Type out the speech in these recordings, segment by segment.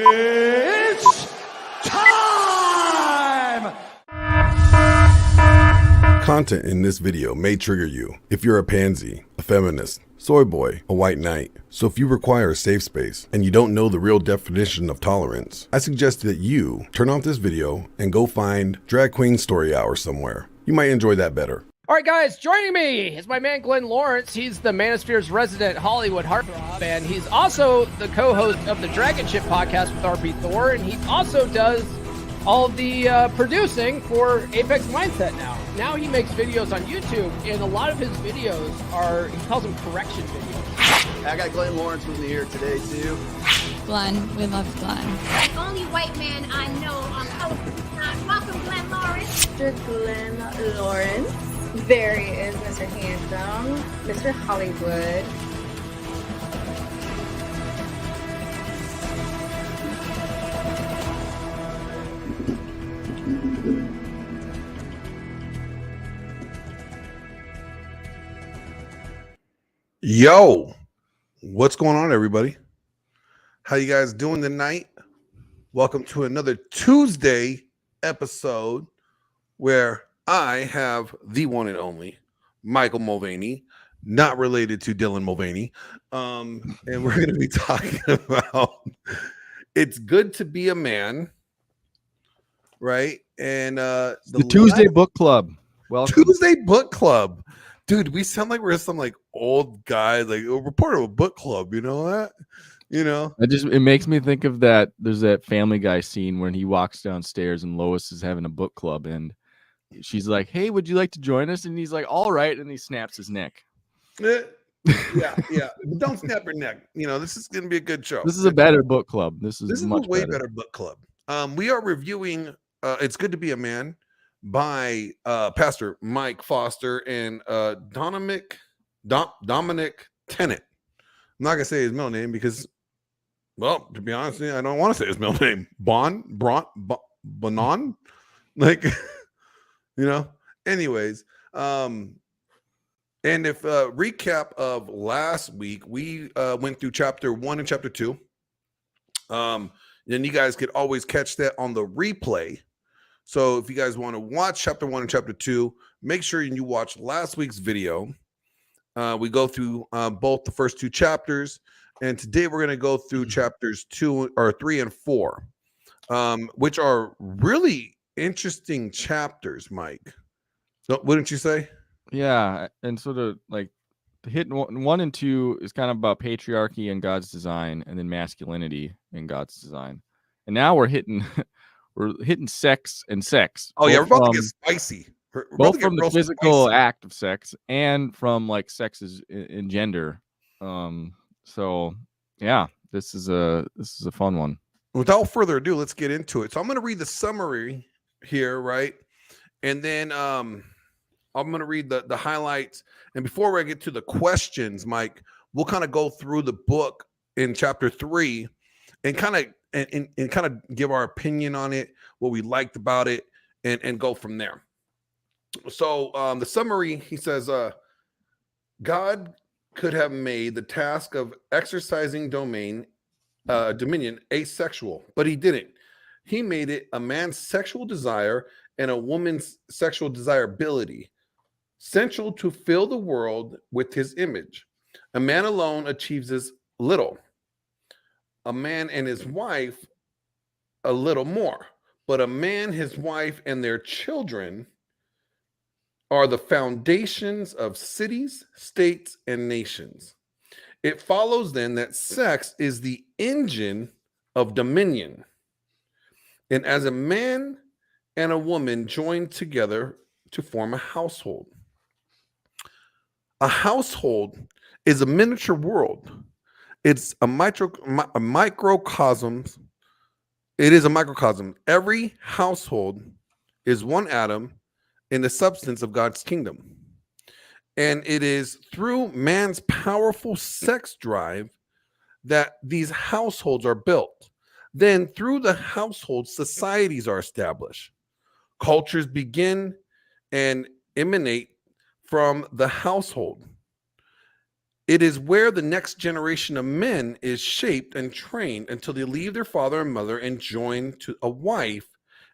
It's time! Content in this video may trigger you if you're a pansy, a feminist, soy boy, a white knight. So if you require a safe space and you don't know the real definition of tolerance, I suggest that you turn off this video and go find Drag Queen Story Hour somewhere. You might enjoy that better. All right, guys, joining me is my man Glenn Lawrence. He's the Manosphere's resident Hollywood heartthrob, and he's also the co-host of the Dragon Ship podcast with RP Thor, and he also does all the producing for Apex Mindset now. Now he makes videos on YouTube, and a lot of his videos are, he calls them correction videos. I got Glenn Lawrence with me here today, too. Glenn, we love Glenn. The only white man I know on Halloween. Welcome, Glenn Lawrence. Mr. Glenn Lawrence. There he is, Mr. Handsome, Mr. Hollywood. Yo, what's going on, everybody? How you guys doing tonight? Welcome to another Tuesday episode where I have the one and only Michael Mulvaney, not related to Dylan Mulvaney. And we're going to be talking about It's Good to Be a Man, right? And the Tuesday Book Club. Welcome. Tuesday Book Club. Dude, we sound like we're some like old guy, like we're part of a book club, you know that? You know, It makes me think of that. There's that Family Guy scene when he walks downstairs and Lois is having a book club and she's like, "Hey, would you like to join us?" And he's like, "All right," and he snaps his neck. Yeah. Don't snap your neck. You know, this is gonna be a good show. This is a better book club. This is a much way better book club. We are reviewing It's Good to Be a Man by Pastor Mike Foster and Dominic Tennant. I'm not gonna say his middle name because, well, to be honest, I don't want to say his middle name. Bonan, like, you know. Anyways, and if recap of last week, we went through chapter 1 and chapter 2. Then you guys could always catch that on the replay. So if you guys want to watch chapter 1 and chapter 2, make sure you watch last week's video. We go through both the first two chapters, and today we're going to go through chapters 3 and 4, which are really interesting chapters, Mike. So, wouldn't you say? Yeah, and sort of like hit 1 and 2 is kind of about patriarchy and God's design, and then masculinity and God's design. And now we're hitting sex and sex. Oh yeah, we're about to get spicy. Both from the physical act of sex and from like sexes in gender. So yeah, this is a fun one. Without further ado, let's get into it. So I'm going to read the summary here, right? And then I'm going to read the highlights. And before I get to the questions, Mike, we'll kind of go through the book in chapter 3 and kind of and kind of give our opinion on it, what we liked about it, and go from there. So the summary, he says, God could have made the task of exercising dominion asexual, but he didn't. He made it a man's sexual desire and a woman's sexual desirability, central to fill the world with his image. A man alone achieves this little. A man and his wife a little more. But a man, his wife, and their children are the foundations of cities, states, and nations. It follows then that sex is the engine of dominion. And as a man and a woman join together to form a household. A household is a miniature world. It's a microcosm. It is a microcosm. Every household is one atom in the substance of God's kingdom. And it is through man's powerful sex drive that these households are built. Then through the household, societies are established. Cultures begin and emanate from the household. It is where the next generation of men is shaped and trained until they leave their father and mother and join to a wife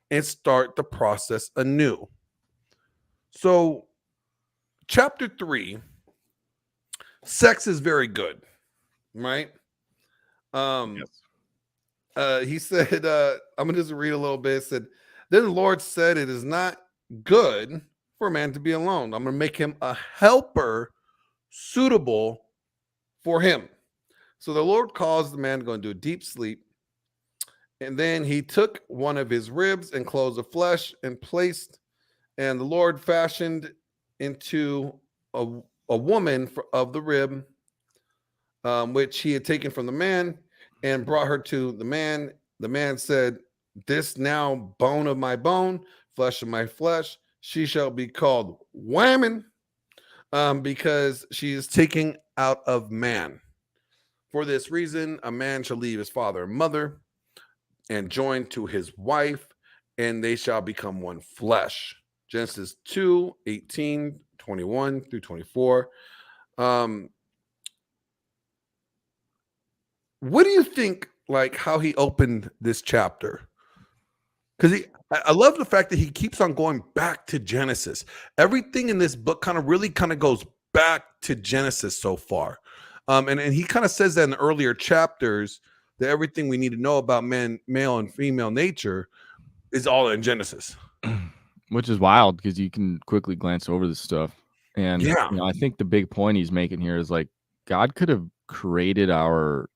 and start the process anew. So, chapter 3, sex is very good, right? He said, I'm gonna just read a little bit. It said, then the Lord said, it is not good for a man to be alone. I'm gonna make him a helper suitable for him. So the Lord caused the man to go into a deep sleep. And then he took one of his ribs and clothes of flesh and and the Lord fashioned into a woman of the rib, which he had taken from the man, and brought her to the man. The man said, this now bone of my bone, flesh of my flesh, she shall be called woman, because she is taken out of man. For this reason, a man shall leave his father and mother and join to his wife, and they shall become one flesh. Genesis 2:18, 21 through 24. What do you think, like, how he opened this chapter? Because I love the fact that he keeps on going back to Genesis. Everything in this book kind of goes back to Genesis so far. And he kind of says that in the earlier chapters, that everything we need to know about male and female nature is all in Genesis. Which is wild because you can quickly glance over this stuff. And I think the big point he's making here is like God could have created our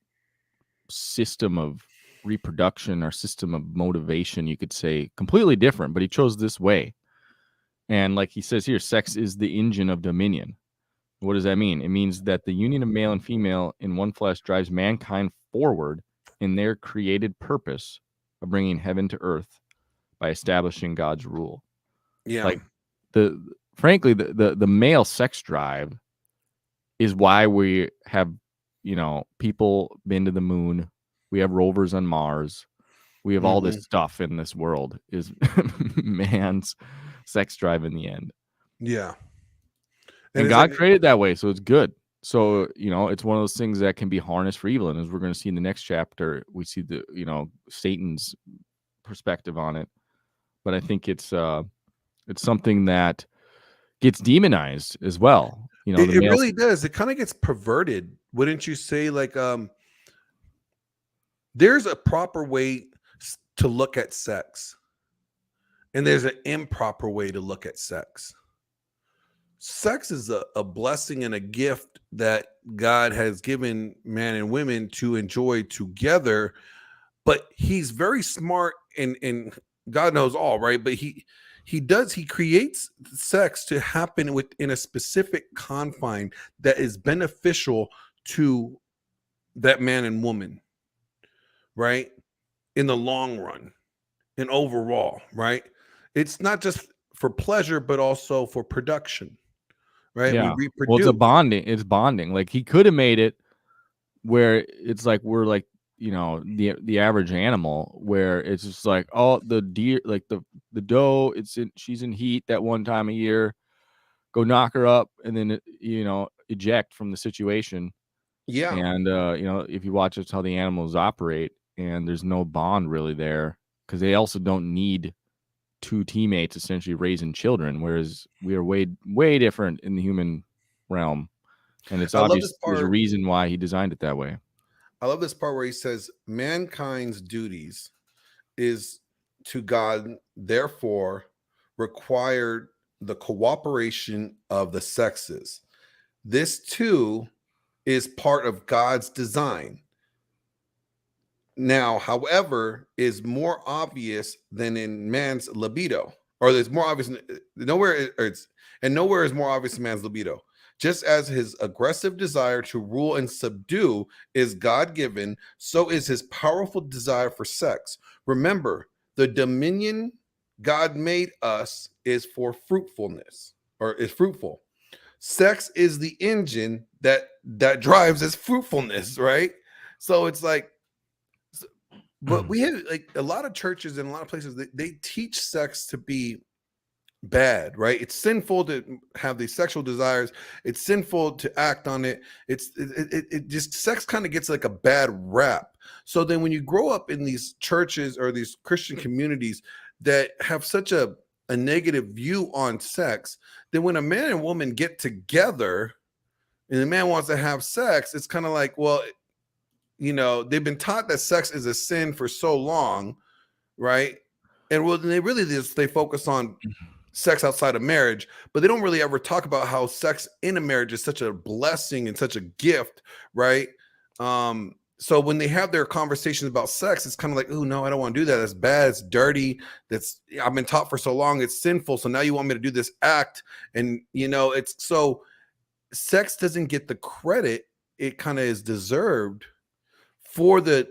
system of reproduction, our system of motivation, you could say, completely different, but he chose this way. And like he says here, sex is the engine of dominion. What does that mean? It means that the union of male and female in one flesh drives mankind forward in their created purpose of bringing heaven to earth by establishing God's rule. Yeah. Like frankly, the male sex drive is why we have, people been to the moon. We have rovers on Mars. We have all this stuff in this world is man's sex drive in the end. Yeah. And God created that way, so it's good. So, it's one of those things that can be harnessed for evil. And as we're going to see in the next chapter, we see Satan's perspective on it. But I think it's something that gets demonized as well. It really does. It kind of gets perverted, wouldn't you say? Like, there's a proper way to look at sex, and there's an improper way to look at sex. Sex is a blessing and a gift that God has given man and women to enjoy together. But he's very smart, and God knows all, right? But he creates sex to happen within a specific confine that is beneficial to that man and woman, right? In the long run and overall, right? It's not just for pleasure, but also for production, right? Yeah. We reproduce. Well, it's bonding. Like he could have made it where it's like we're like, the average animal, where it's just like, oh, the deer, like the doe, she's in heat that one time a year, go knock her up and then eject from the situation. Yeah. And if you watch, it's how the animals operate, and there's no bond really there because they also don't need two teammates essentially raising children, whereas we are way different in the human realm. And it's obvious there's a reason why he designed it that way. I love this part where he says mankind's duties is to God, therefore required the cooperation of the sexes. This too is part of God's design. Now, however, is more obvious than in man's libido, or there's more obvious nowhere is more obvious in man's libido. Just as his aggressive desire to rule and subdue is God-given, so is his powerful desire for sex. Remember, the dominion God made us is for fruitfulness, or is fruitful. Sex is the engine that drives this fruitfulness, right? So it's like, but we have like a lot of churches and a lot of places they teach sex to be bad, right? It's sinful to have these sexual desires. It's sinful to act on it. It just, sex kind of gets like a bad rap. So then when you grow up in these churches or these Christian communities that have such a negative view on sex, then when a man and woman get together and the man wants to have sex, it's kind of like, well, you know, they've been taught that sex is a sin for so long, right? And well, they really just, they focus on sex outside of marriage, but they don't really ever talk about how sex in a marriage is such a blessing and such a gift, right? So when they have their conversations about sex, it's kind of like, oh no, I don't want to do that. That's bad. It's dirty. That's, I've been taught for so long. It's sinful. So now you want me to do this act. And you know, it's so sex doesn't get the credit it kind of is deserved for the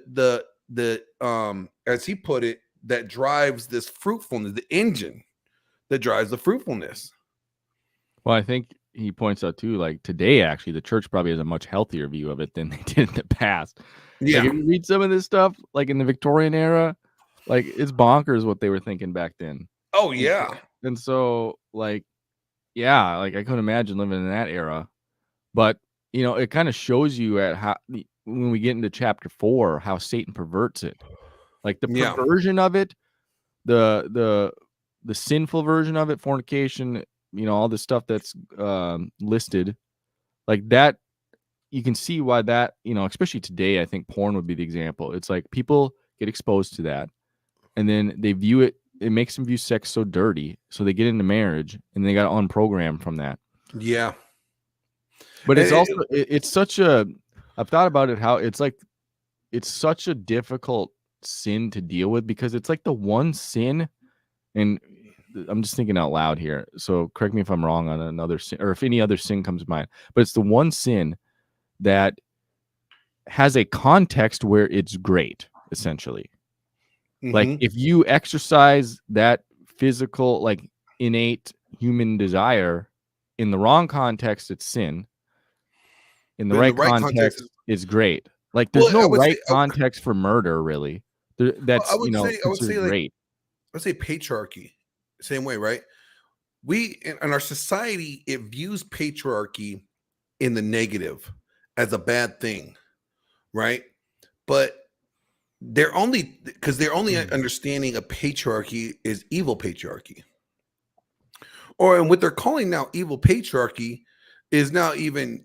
as he put it, that drives this fruitfulness, the engine that drives the fruitfulness. Well, I think he points out too, like today, actually, the church probably has a much healthier view of it than they did in the past. Yeah. Like, if you read some of this stuff, like in the Victorian era, like it's bonkers what they were thinking back then. Oh yeah. And so, like, yeah, like I couldn't imagine living in that era. But you know, it kind of shows you at how when we get into chapter 4, how Satan perverts it, like the Yeah. perversion of it, the sinful version of it, fornication, you know, all the stuff that's listed, like that. You can see why that, you know, especially today, I think porn would be the example. It's like people get exposed to that, and then they view it. It makes them view sex so dirty, so they get into marriage, and they got unprogrammed from that. Yeah. But it's also it's such a. I've thought about it, how it's like it's such a difficult sin to deal with, because it's like the one sin, and I'm just thinking out loud here, so correct me if I'm wrong on another sin, or if any other sin comes to mind, but it's the one sin that has a context where it's great, essentially. Like if you exercise that physical, like innate human desire in the wrong context, it's sin. In the right context, it's great. Like there's no right context for murder, really. That's, you know, I would say like, great. I would say patriarchy, same way, right? We in our society, it views patriarchy in the negative as a bad thing, right? But they're only understanding of patriarchy is evil patriarchy, and what they're calling now evil patriarchy is now even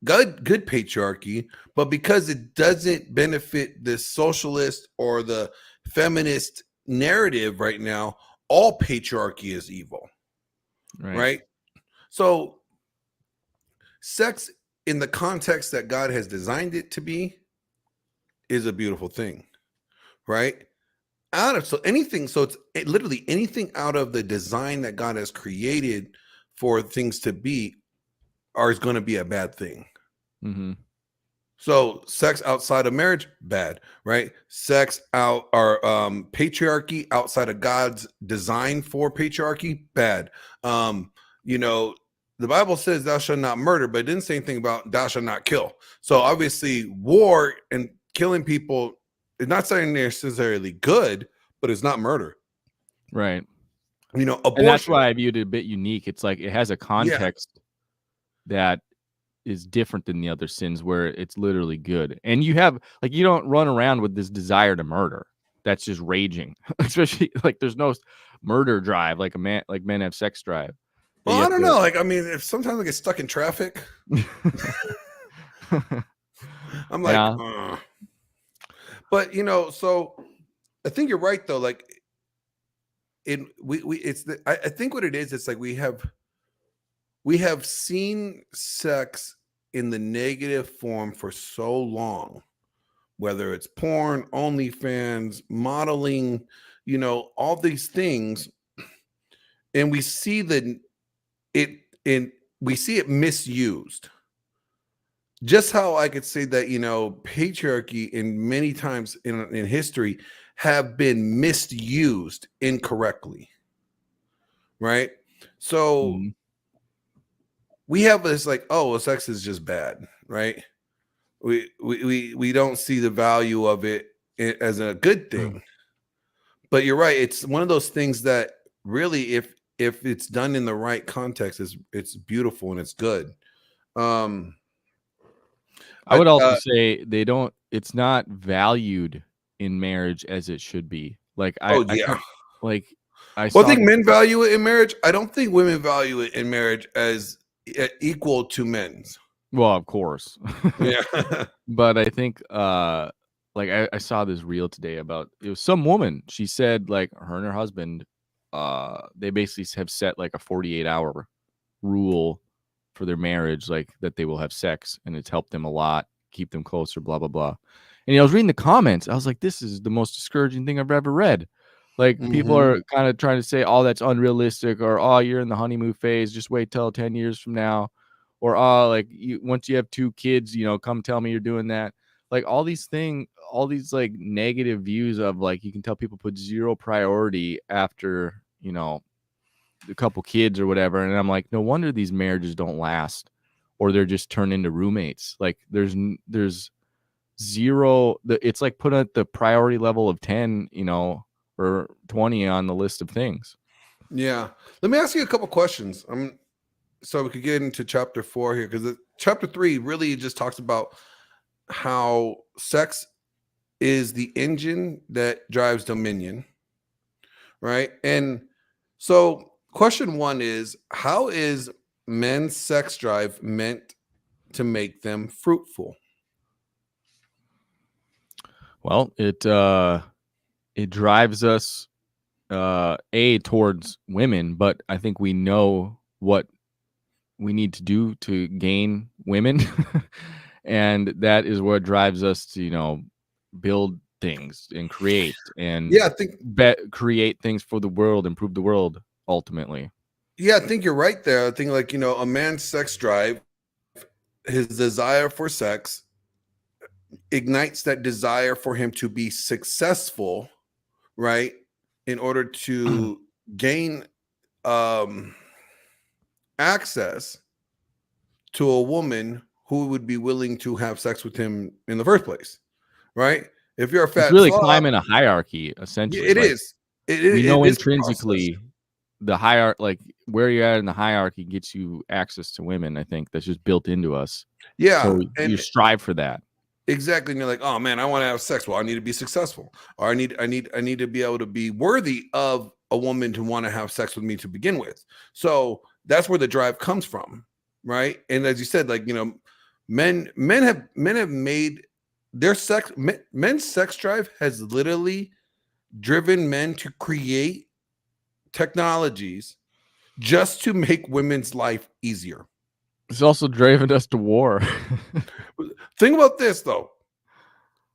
good patriarchy, but because it doesn't benefit the socialist or the feminist narrative right now, all patriarchy is evil, right? So sex in the context that God has designed it to be is a beautiful thing, right? It's literally anything out of the design that God has created for things to be is going to be a bad thing. So sex outside of marriage, bad, right? Sex out or patriarchy outside of God's design for patriarchy, bad. You know, the Bible says thou shalt not murder, but it didn't say anything about thou shalt not kill. So obviously war and killing people is not saying necessarily good, but it's not murder. Right. You know, abortion. And that's why I viewed it a bit unique. It's like it has a context that is different than the other sins, where it's literally good. And you have, like, you don't run around with this desire to murder that's just raging. Especially like there's no murder drive like men have sex drive. Well, I don't know. Like, I mean, if sometimes I get stuck in traffic, I'm like, But you know, so I think you're right though. Like, I think what it is, it's like we have seen sex in the negative form for so long, whether it's porn, OnlyFans, modeling, you know, all these things, and we see it misused. Just how I could say that, you know, patriarchy in many times in history have been misused incorrectly, right? So we have this like, oh, well, sex is just bad, right? We don't see the value of it as a good thing. But you're right. It's one of those things that really, if it's done in the right context, it's beautiful and it's good. I would also uh, say it's not valued in marriage as it should be. Like I Well, I think men value it in marriage. I don't think women value it in marriage as equal to men's. Well, of course. Yeah. But I think like I saw this reel today about it was some woman. She said like her and her husband they basically have set like a 48-hour rule for their marriage, like that they will have sex, and it's helped them a lot, keep them closer, blah blah blah. And I was reading the comments, I was like, this is the most discouraging thing I've ever read. Like people are kind of trying to say, oh, that's unrealistic, or oh, you're in the honeymoon phase, just wait till 10 years from now, or oh, like once you have 2 kids, come tell me you're doing that. Like all these like negative views of like, you can tell people put 0 priority after a couple kids or whatever, and I'm like, no wonder these marriages don't last, or they're just turned into roommates. Like there's 0. It's like put at the priority level of 10, or 20 on the list of things. Yeah. Let me ask you a couple questions. So we could get into chapter 4 here, because chapter 3 really just talks about how sex is the engine that drives dominion, right? And so question 1 is, how is men's sex drive meant to make them fruitful? Well, it drives us towards women, but I think we know what we need to do to gain women. And that is what drives us to build things and create and I think create things for the world, improve the world ultimately. I think you're right there. I think like a man's sex drive, his desire for sex ignites that desire for him to be successful, right, in order to gain access to a woman who would be willing to have sex with him in the first place, right? If you're a fat, it's really climbing a hierarchy, essentially. It is. We know intrinsically the hierarchy, like where you're at in the hierarchy, gets you access to women. I think that's just built into us. Yeah, so you strive for that. Exactly. And you're like, oh man, I want to have sex. Well, I need to be successful, or I need to be able to be worthy of a woman to want to have sex with me to begin with. So that's where the drive comes from, right? And as you said, like men have made their men's sex drive has literally driven men to create technologies just to make women's life easier. It's also driven us to war. Think about this though.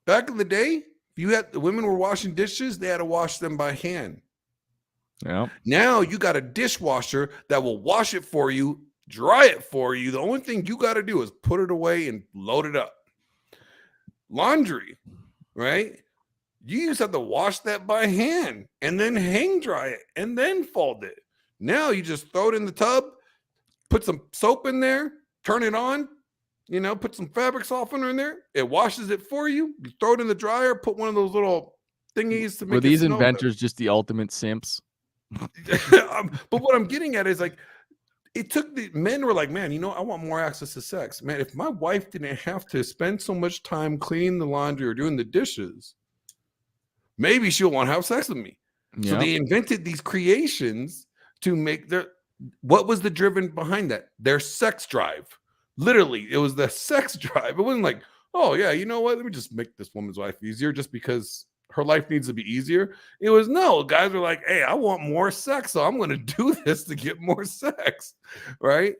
Back in the day, the women were washing dishes, they had to wash them by hand. Yeah. Now you got a dishwasher that will wash it for you, dry it for you. The only thing you got to do is put it away and load it up. Laundry, right? You used to have to wash that by hand and then hang dry it and then fold it. Now you just throw it in the tub, put some soap in there, turn it on, put some fabric softener in there. It washes it for you. You throw it in the dryer, put one of those little thingies to make Were these inventors just the ultimate simps? But what I'm getting at is like, it took the men were like, man, I want more access to sex. Man, if my wife didn't have to spend so much time cleaning the laundry or doing the dishes, maybe she'll want to have sex with me. Yeah. So they invented these creations to make what was the driven behind that? Their sex drive. Literally, it was the sex drive. It wasn't like, oh yeah, you know what? Let me just make this woman's life easier just because her life needs to be easier. It was no, guys were like, hey, I want more sex, so I'm going to do this to get more sex, right?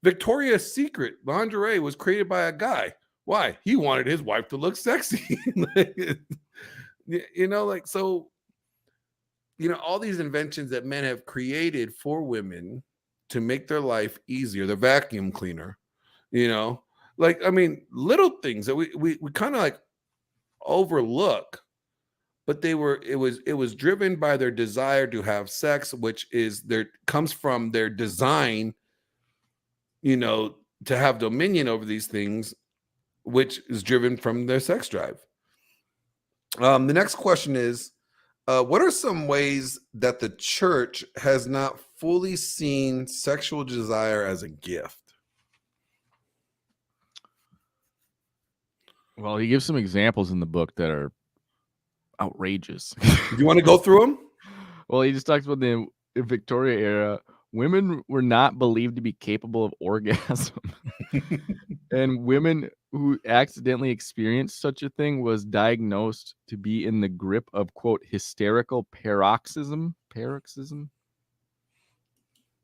Victoria's Secret lingerie was created by a guy. Why? He wanted his wife to look sexy. So, all these inventions that men have created for women to make their life easier, the vacuum cleaner, little things that we kind of like overlook. But it was driven by their desire to have sex, which comes from their design, to have dominion over these things, which is driven from their sex drive. The next question is, what are some ways that the church has not fully seen sexual desire as a gift? Well, he gives some examples in the book that are outrageous. Do you want to go through them? Well, he just talks about the Victoria era. Women were not believed to be capable of orgasm. And women who accidentally experienced such a thing was diagnosed to be in the grip of, quote, hysterical paroxysm.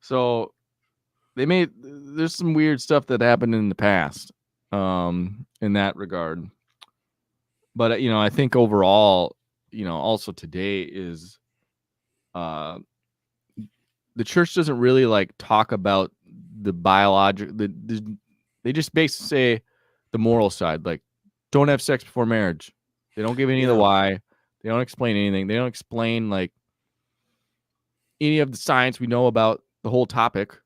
So there's some weird stuff that happened in the past in that regard. But, I think overall, also today is the church doesn't really like talk about the biological, they just basically say the moral side, like don't have sex before marriage. They don't give any of the why. They don't explain anything. They don't explain like any of the science we know about the whole topic.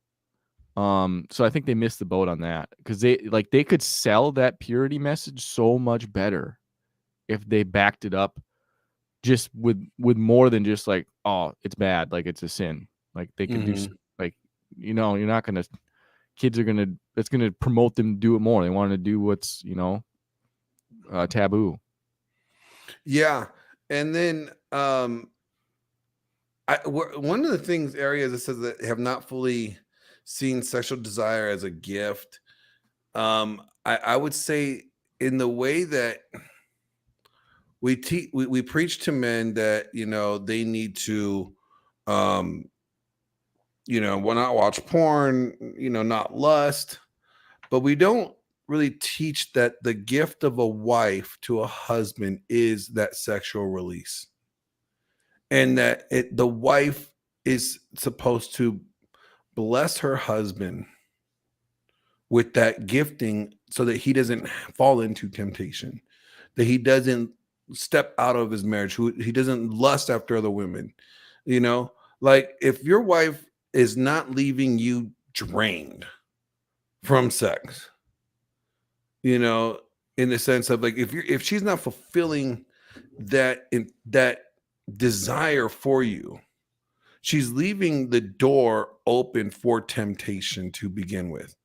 So I think they missed the boat on that because they could sell that purity message so much better if they backed it up just with more than just like, oh, it's bad, like it's a sin. Like they could do like, you're not gonna, kids are gonna, it's gonna promote them to do it more. They want to do what's taboo. Yeah, and then one of the things areas that says that have not fully seen sexual desire as a gift. I would say in the way that we preach to men that they need to will not watch porn, not lust, but we don't really teach that the gift of a wife to a husband is that sexual release, and that the wife is supposed to bless her husband with that gifting so that he doesn't fall into temptation, that he doesn't step out of his marriage, he doesn't lust after other women. Like if your wife is not leaving you drained from sex, in the sense of like if she's not fulfilling that desire for you, she's leaving the door open for temptation to begin with,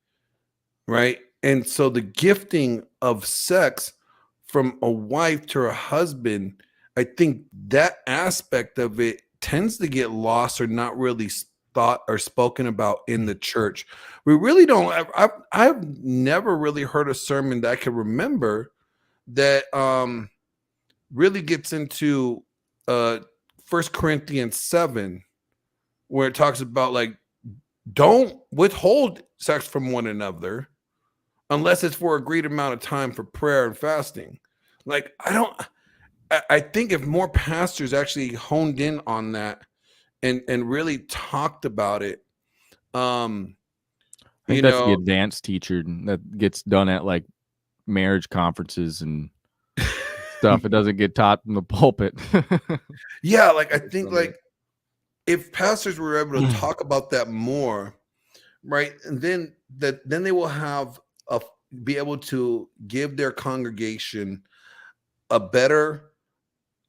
right? And so the gifting of sex from a wife to her husband, I think that aspect of it tends to get lost or not really thought or spoken about in the church. We really don't. I've never really heard a sermon that I can remember that really gets into 1 Corinthians 7, where it talks about like don't withhold sex from one another unless it's for agreed amount of time for prayer and fasting. Like I think if more pastors actually honed in on that and really talked about it, I think that's the advanced teacher that gets done at like marriage conferences and stuff. It doesn't get taught in the pulpit. Yeah, like I think like if pastors were able to talk about that more, right, and then they will have be able to give their congregation a better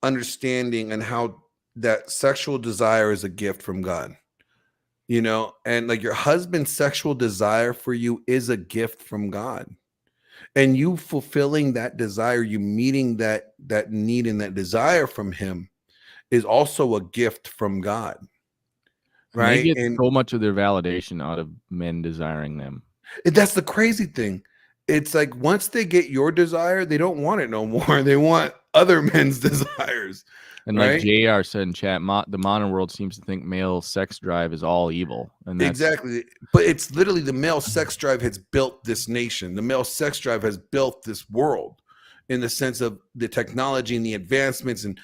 understanding on how that sexual desire is a gift from God, and like your husband's sexual desire for you is a gift from God, and you fulfilling that desire, you meeting that need and that desire from him is also a gift from God, right? They get so much of their validation out of men desiring them. That's the crazy thing. It's like once they get your desire, they don't want it no more. They want other men's desires. And right? Like JR said in chat, the modern world seems to think male sex drive is all evil. And that's... Exactly. But it's literally the male sex drive has built this nation. The male sex drive has built this world in the sense of the technology and the advancements and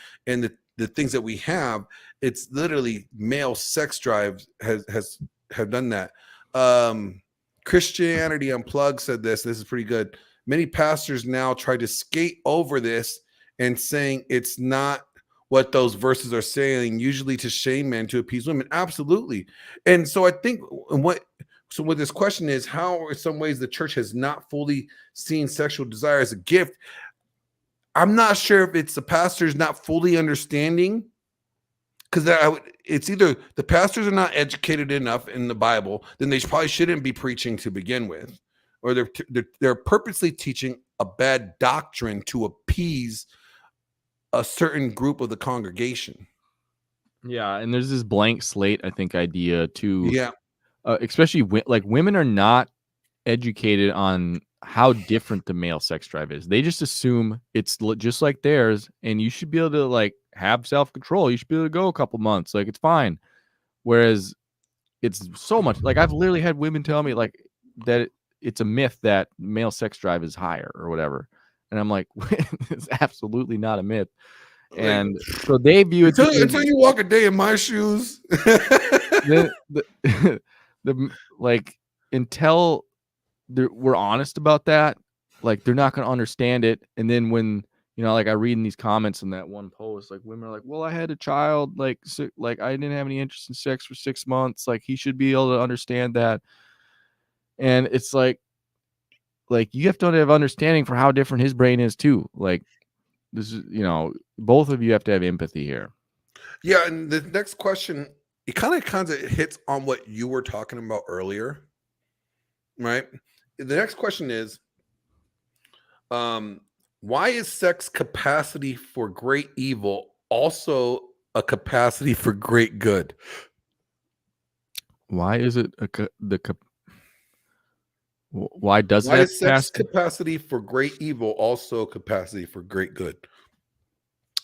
the things that we have. It's literally male sex drive have done that. Christianity Unplugged said this is pretty good. Many pastors now try to skate over this and saying it's not what those verses are saying, usually to shame men to appease women. Absolutely. And so I think what this question is, how in some ways the church has not fully seen sexual desire as a gift. I'm not sure if it's the pastors not fully understanding, because it's either the pastors are not educated enough in the Bible, then they probably shouldn't be preaching to begin with, or they're purposely teaching a bad doctrine to appease a certain group of the congregation. Yeah, and there's this blank slate, I think, idea too. Yeah, Especially like women are not educated on how different the male sex drive is. They just assume it's just like theirs, and you should be able to like have self-control. You should be able to go a couple months, like it's fine. Whereas it's so much like I've literally had women tell me like that it's a myth that male sex drive is higher or whatever, and I'm like, it's absolutely not a myth. And so they view it until you walk a day in my shoes. the like until we're honest about that, like they're not going to understand it. And then when like I read in these comments in that one post, like women are like, well, I had a child, like I didn't have any interest in sex for 6 months, like he should be able to understand that. And it's like you have to have understanding for how different his brain is too. Like this is both of you have to have empathy here. Yeah, and the next question, it kind of hits on what you were talking about earlier, right? The next question is, why is sex capacity for great evil also a capacity for great good? Why is it why does why that is sex capacity for great evil also a capacity for great good?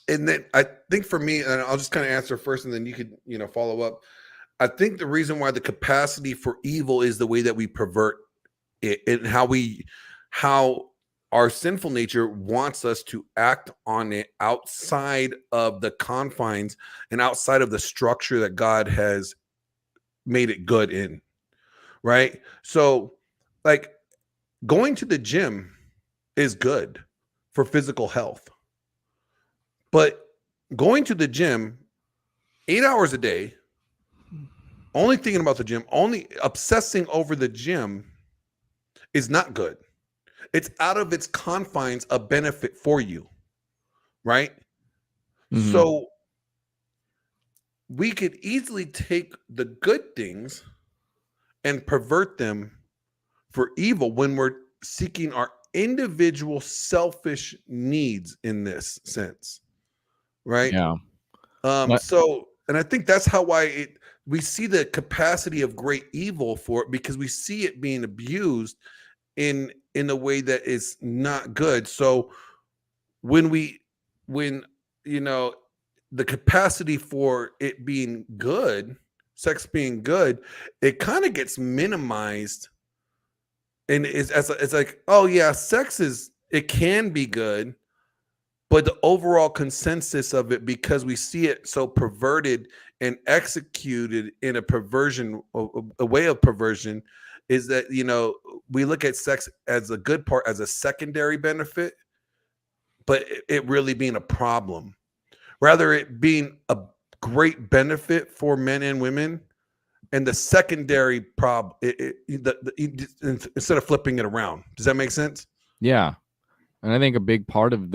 And then I think for me, and I'll just kind of answer first, and then you could follow up. I think the reason why the capacity for evil is the way that we pervert it, and how our sinful nature wants us to act on it outside of the confines and outside of the structure that God has made it good in, right? So like going to the gym is good for physical health, but going to the gym 8 hours a day, only thinking about the gym, only obsessing over the gym is not good. It's out of its confines a benefit for you, right? Mhm. So we could easily take the good things and pervert them for evil when we're seeking our individual selfish needs in this sense, right? Yeah. So, and I think that's why we see the capacity of great evil for it, because we see it being abused in a way that is not good. So when the capacity for it being good, sex being good, it kind of gets minimized, and it's like, oh yeah, it can be good, but the overall consensus of it, because we see it so perverted and executed in a way of perversion, is that we look at sex as a good part, as a secondary benefit, but it really being a problem. Rather, it being a great benefit for men and women, and the secondary problem, instead of flipping it around. Does that make sense? Yeah. And I think a big part of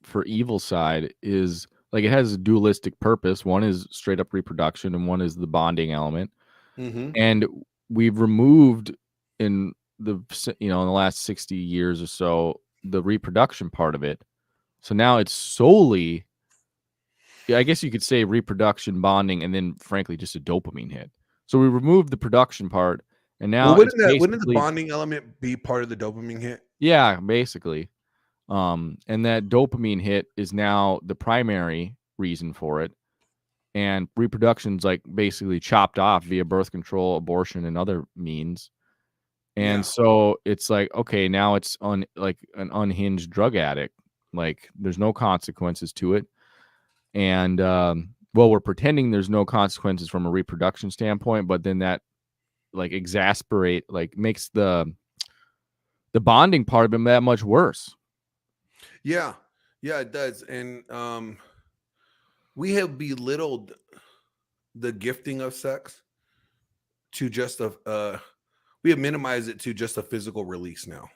for evil side is like it has a dualistic purpose. One is straight up reproduction, and one is the bonding element. Mm-hmm. And we've removed in the last 60 years or so the reproduction part of it. So now it's solely, I guess you could say, reproduction, bonding, and then frankly just a dopamine hit. So we removed the production part, and now wouldn't the bonding element be part of the dopamine hit? Yeah, basically. And that dopamine hit is now the primary reason for it, and reproduction's like basically chopped off via birth control, abortion, and other means. And so it's like, okay, now it's like an unhinged drug addict. Like there's no consequences to it. And we're pretending there's no consequences from a reproduction standpoint, but then that like makes the bonding part of it that much worse. Yeah, it does. And we have belittled the gifting of sex to just we have minimized it to just a physical release now.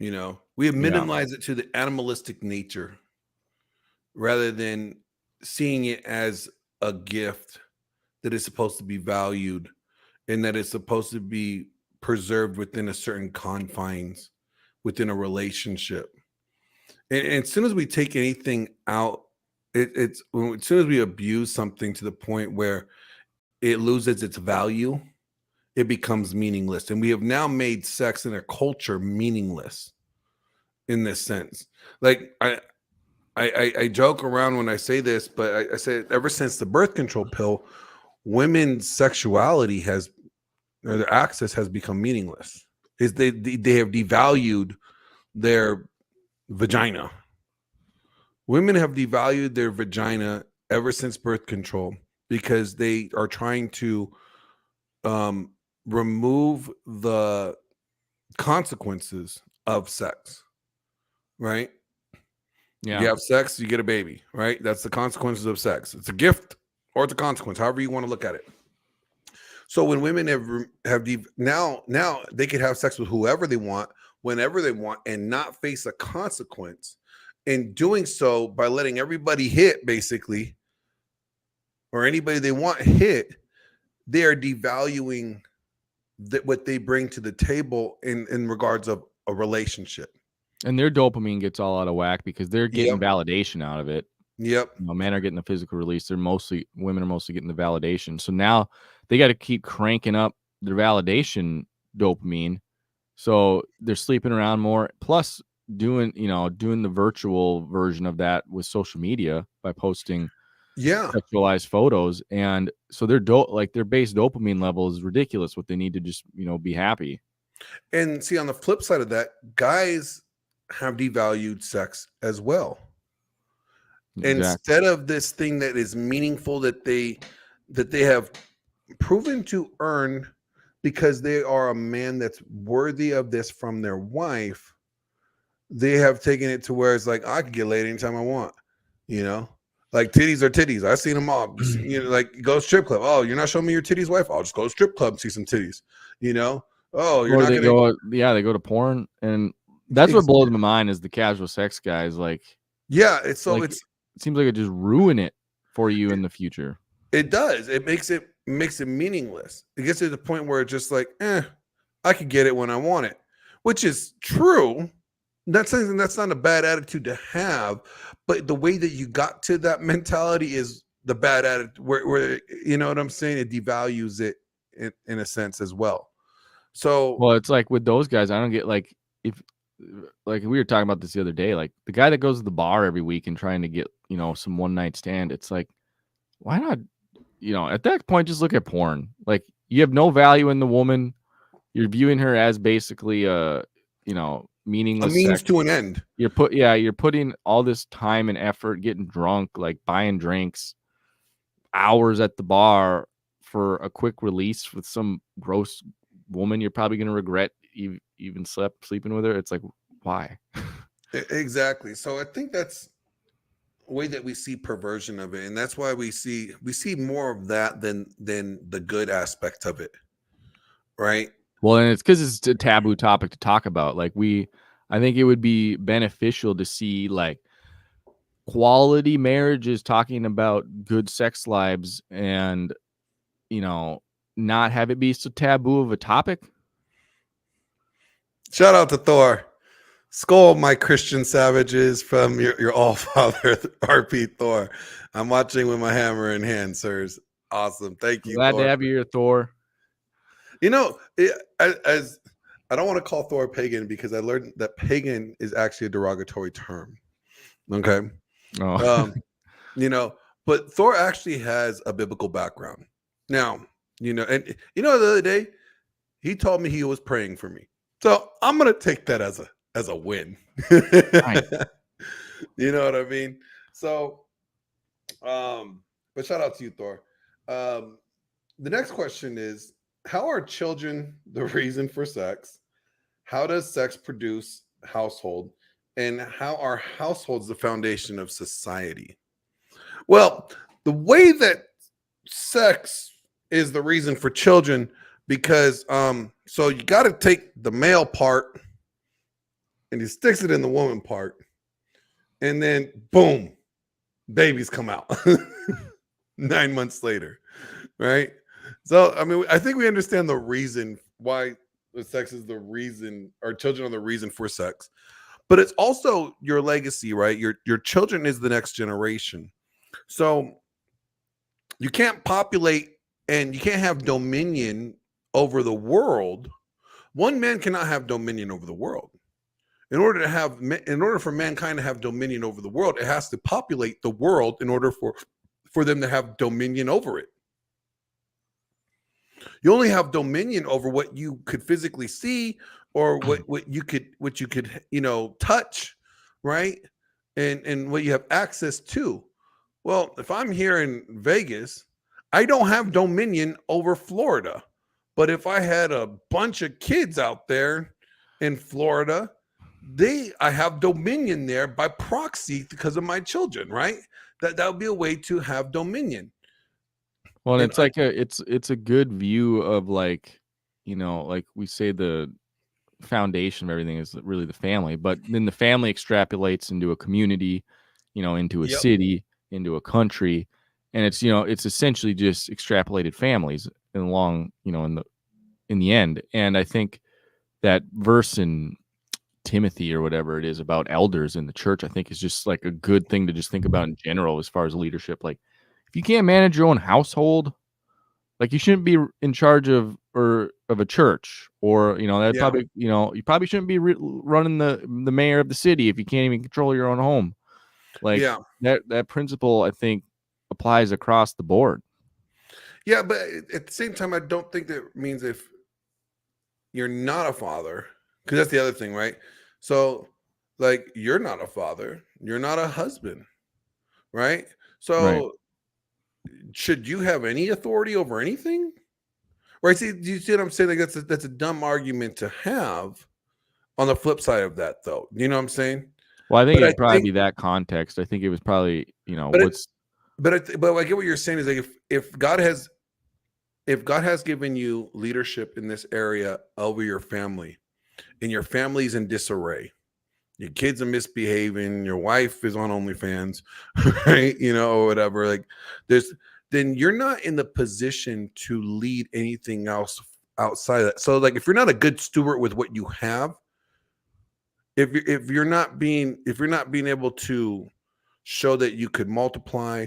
We have minimized it to the animalistic nature rather than seeing it as a gift that is supposed to be valued and that it's supposed to be preserved within a certain confines within a relationship. And as soon as we take anything out, it's as soon as we abuse something to the point where it loses its value, it becomes meaningless. And we have now made sex in a culture meaningless in this sense. Like I joke around when I say this, but I say ever since the birth control pill, women's sexuality has, or their access has become meaningless. Is they have devalued their vagina. Women have devalued their vagina ever since birth control because they are trying to remove the consequences of sex, right? Yeah. You have sex, you get a baby, right? That's the consequences of sex. It's a gift or it's a consequence, however you want to look at it. So when women now they could have sex with whoever they want, whenever they want, and not face a consequence. In doing so, by letting everybody hit, basically, or anybody they want hit, they are devaluing what they bring to the table in regards of a relationship. And their dopamine gets all out of whack because they're getting validation out of it. Yep. You know, men are getting the physical release. Women are mostly getting the validation. So now they got to keep cranking up their validation dopamine. So they're sleeping around more. Plus doing the virtual version of that with social media by posting sexualized photos. And so their base dopamine level is ridiculous. What they need to just, be happy. And see, on the flip side of that, guys have devalued sex as well. Exactly. Instead of this thing that is meaningful that they have proven to earn because they are a man that's worthy of this from their wife, they have taken it to where it's like, I can get laid anytime I want, like titties are titties. I've seen them all. Like go strip club. Oh, you're not showing me your titties, wife? I'll just go to strip club and see some titties. Oh, you're not they go to porn, and that's what blows my mind is the casual sex guys. Like, yeah, it seems like it just ruin it for you in the future. It does. It makes it meaningless. It gets to the point where it's just like, I could get it when I want it, which is true. That's not a bad attitude to have, but the way that you got to that mentality is the bad attitude. Where you know what I'm saying? It devalues it in a sense as well. So, well, it's like with those guys, I don't get like we were talking about this the other day, like the guy that goes to the bar every week and trying to get, some one night stand. It's like, why not, at that point, just look at porn. Like you have no value in the woman. You're viewing her as basically meaningless. A means sex. to an end. You're putting all this time and effort, getting drunk, like buying drinks, hours at the bar for a quick release with some gross woman you're probably going to regret even sleeping with her. It's like, why? Exactly. So I think that's the way that we see perversion of it, and that's why we see more of that than the good aspect of it, right? Well, and it's because it's a taboo topic to talk about. Like I think it would be beneficial to see like quality marriages talking about good sex lives and not have it be so taboo of a topic. Shout out to Thor. Skull, my Christian savages from your all-father RP Thor. I'm watching with my hammer in hand, sirs. Awesome. Thank you. Glad Thor. to have you here, Thor. As I don't want to call Thor pagan because I learned that pagan is actually a derogatory term. Okay. Oh. But Thor actually has a biblical background. Now, and the other day he told me he was praying for me. So I'm gonna take that as a win. Right. You know what I mean? So but shout out to you, Thor. The next question is, how are children the reason for sex? How does sex produce household? And how are households the foundation of society? Well, the way that sex is the reason for children, because so you got to take the male part and he sticks it in the woman part, and then boom, babies come out 9 months later, right? So, I mean, I think we understand the reason why the sex is the reason, our children are the reason for sex, but it's also your legacy, right? Your children is the next generation. So you can't populate and you can't have dominion over the world. One man cannot have dominion over the world. In order for mankind to have dominion over the world, it has to populate the world in order for them to have dominion over it. You only have dominion over what you could physically see or what you could touch, right? And what you have access to. Well, if I'm here in Vegas, I don't have dominion over Florida. But if I had a bunch of kids out there in Florida, I have dominion there by proxy because of my children, right? That would be a way to have dominion. Well, and And it's like it's a good view of like, like we say the foundation of everything is really the family, but then the family extrapolates into a community, into a Yep. city, into a country, and it's essentially just extrapolated families along, in the end. And I think that verse in Timothy or whatever it is about elders in the church, I think is just like a good thing to just think about in general as far as leadership. Like, if you can't manage your own household, like you shouldn't be in charge of a church, or that Yeah. probably you probably shouldn't be running the mayor of the city if you can't even control your own home. Like Yeah. that principle, I think, applies across the board. Yeah, but at the same time, I don't think that means if you're not a father, because that's the other thing, right? So, like, you're not a father, you're not a husband, right? So, Right. should you have any authority over anything? Right? See, do you see what I'm saying? Like, that's a dumb argument to have. On the flip side of that, though, you know what I'm saying? Well, I think But I it'd probably think- be that context. I think it was probably But what's But I get what you're saying is like if God has given you leadership in this area over your family, and your family's in disarray, your kids are misbehaving, your wife is on OnlyFans, right? Or whatever. Like then you're not in the position to lead anything else outside of that. So like if you're not a good steward with what you have, if you're not being able to show that you could multiply,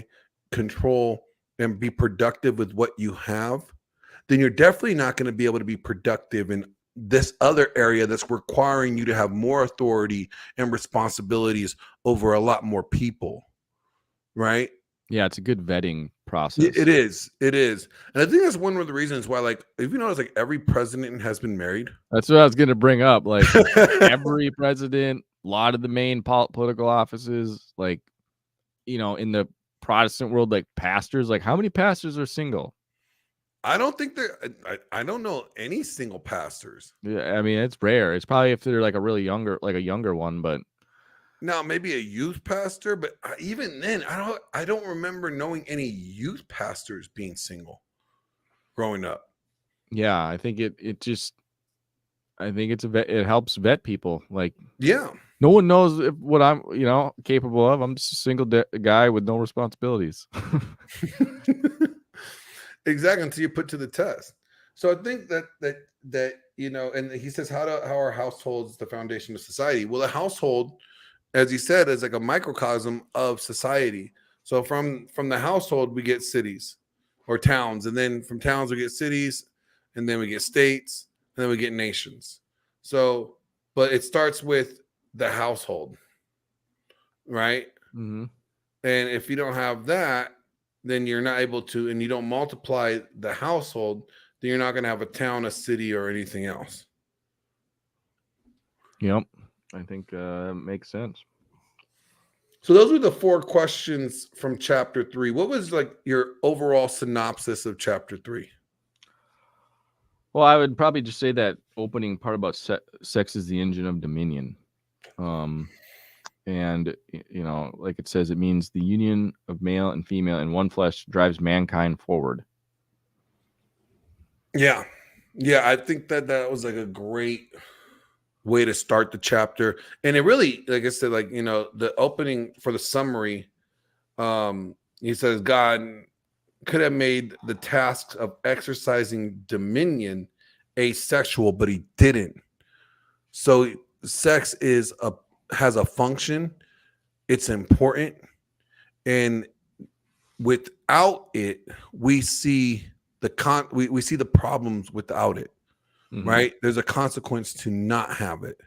control, and be productive with what you have, then you're definitely not going to be able to be productive in this other area that's requiring you to have more authority and responsibilities over a lot more people, right? Yeah, it's a good vetting process. It is. And I think that's one of the reasons why, like, if you notice, like every president has been married. That's what I was going to bring up. Like every president, a lot of the main political offices, like, in the Protestant world, like pastors, like how many pastors are single? I don't think I don't know any single pastors. Yeah, I mean, it's rare. It's probably if they're like a younger one, but Now, maybe a youth pastor, but even then, I don't remember knowing any youth pastors being single growing up. yeah, I think it it helps vet people. Like, Yeah. no one knows what I'm, capable of. I'm just a single guy with no responsibilities. Exactly, until you put to the test. So I think that and he says how are households the foundation of society? Well, a household, as he said, is like a microcosm of society. So from the household we get cities or towns, and then from towns we get cities, and then we get states, and then we get nations. So, but it starts with the household, right? Mm-hmm. And if you don't have that, then you're not able to, and you don't multiply the household, then you're not going to have a town, a city, or anything else. Yep, I think makes sense. So those were the 4 questions from chapter 3. What was like your overall synopsis of chapter 3? Well, I would probably just say that opening part about sex is the engine of dominion. And, like it says, it means the union of male and female in one flesh drives mankind forward. Yeah. I think that was like a great way to start the chapter. And it really, like I said, like, the opening for the summary He says God could have made the tasks of exercising dominion asexual, but he didn't. So sex has a function. It's important, and without it, we see we see the problems without it. Mhm. Right? There's a consequence to not have it.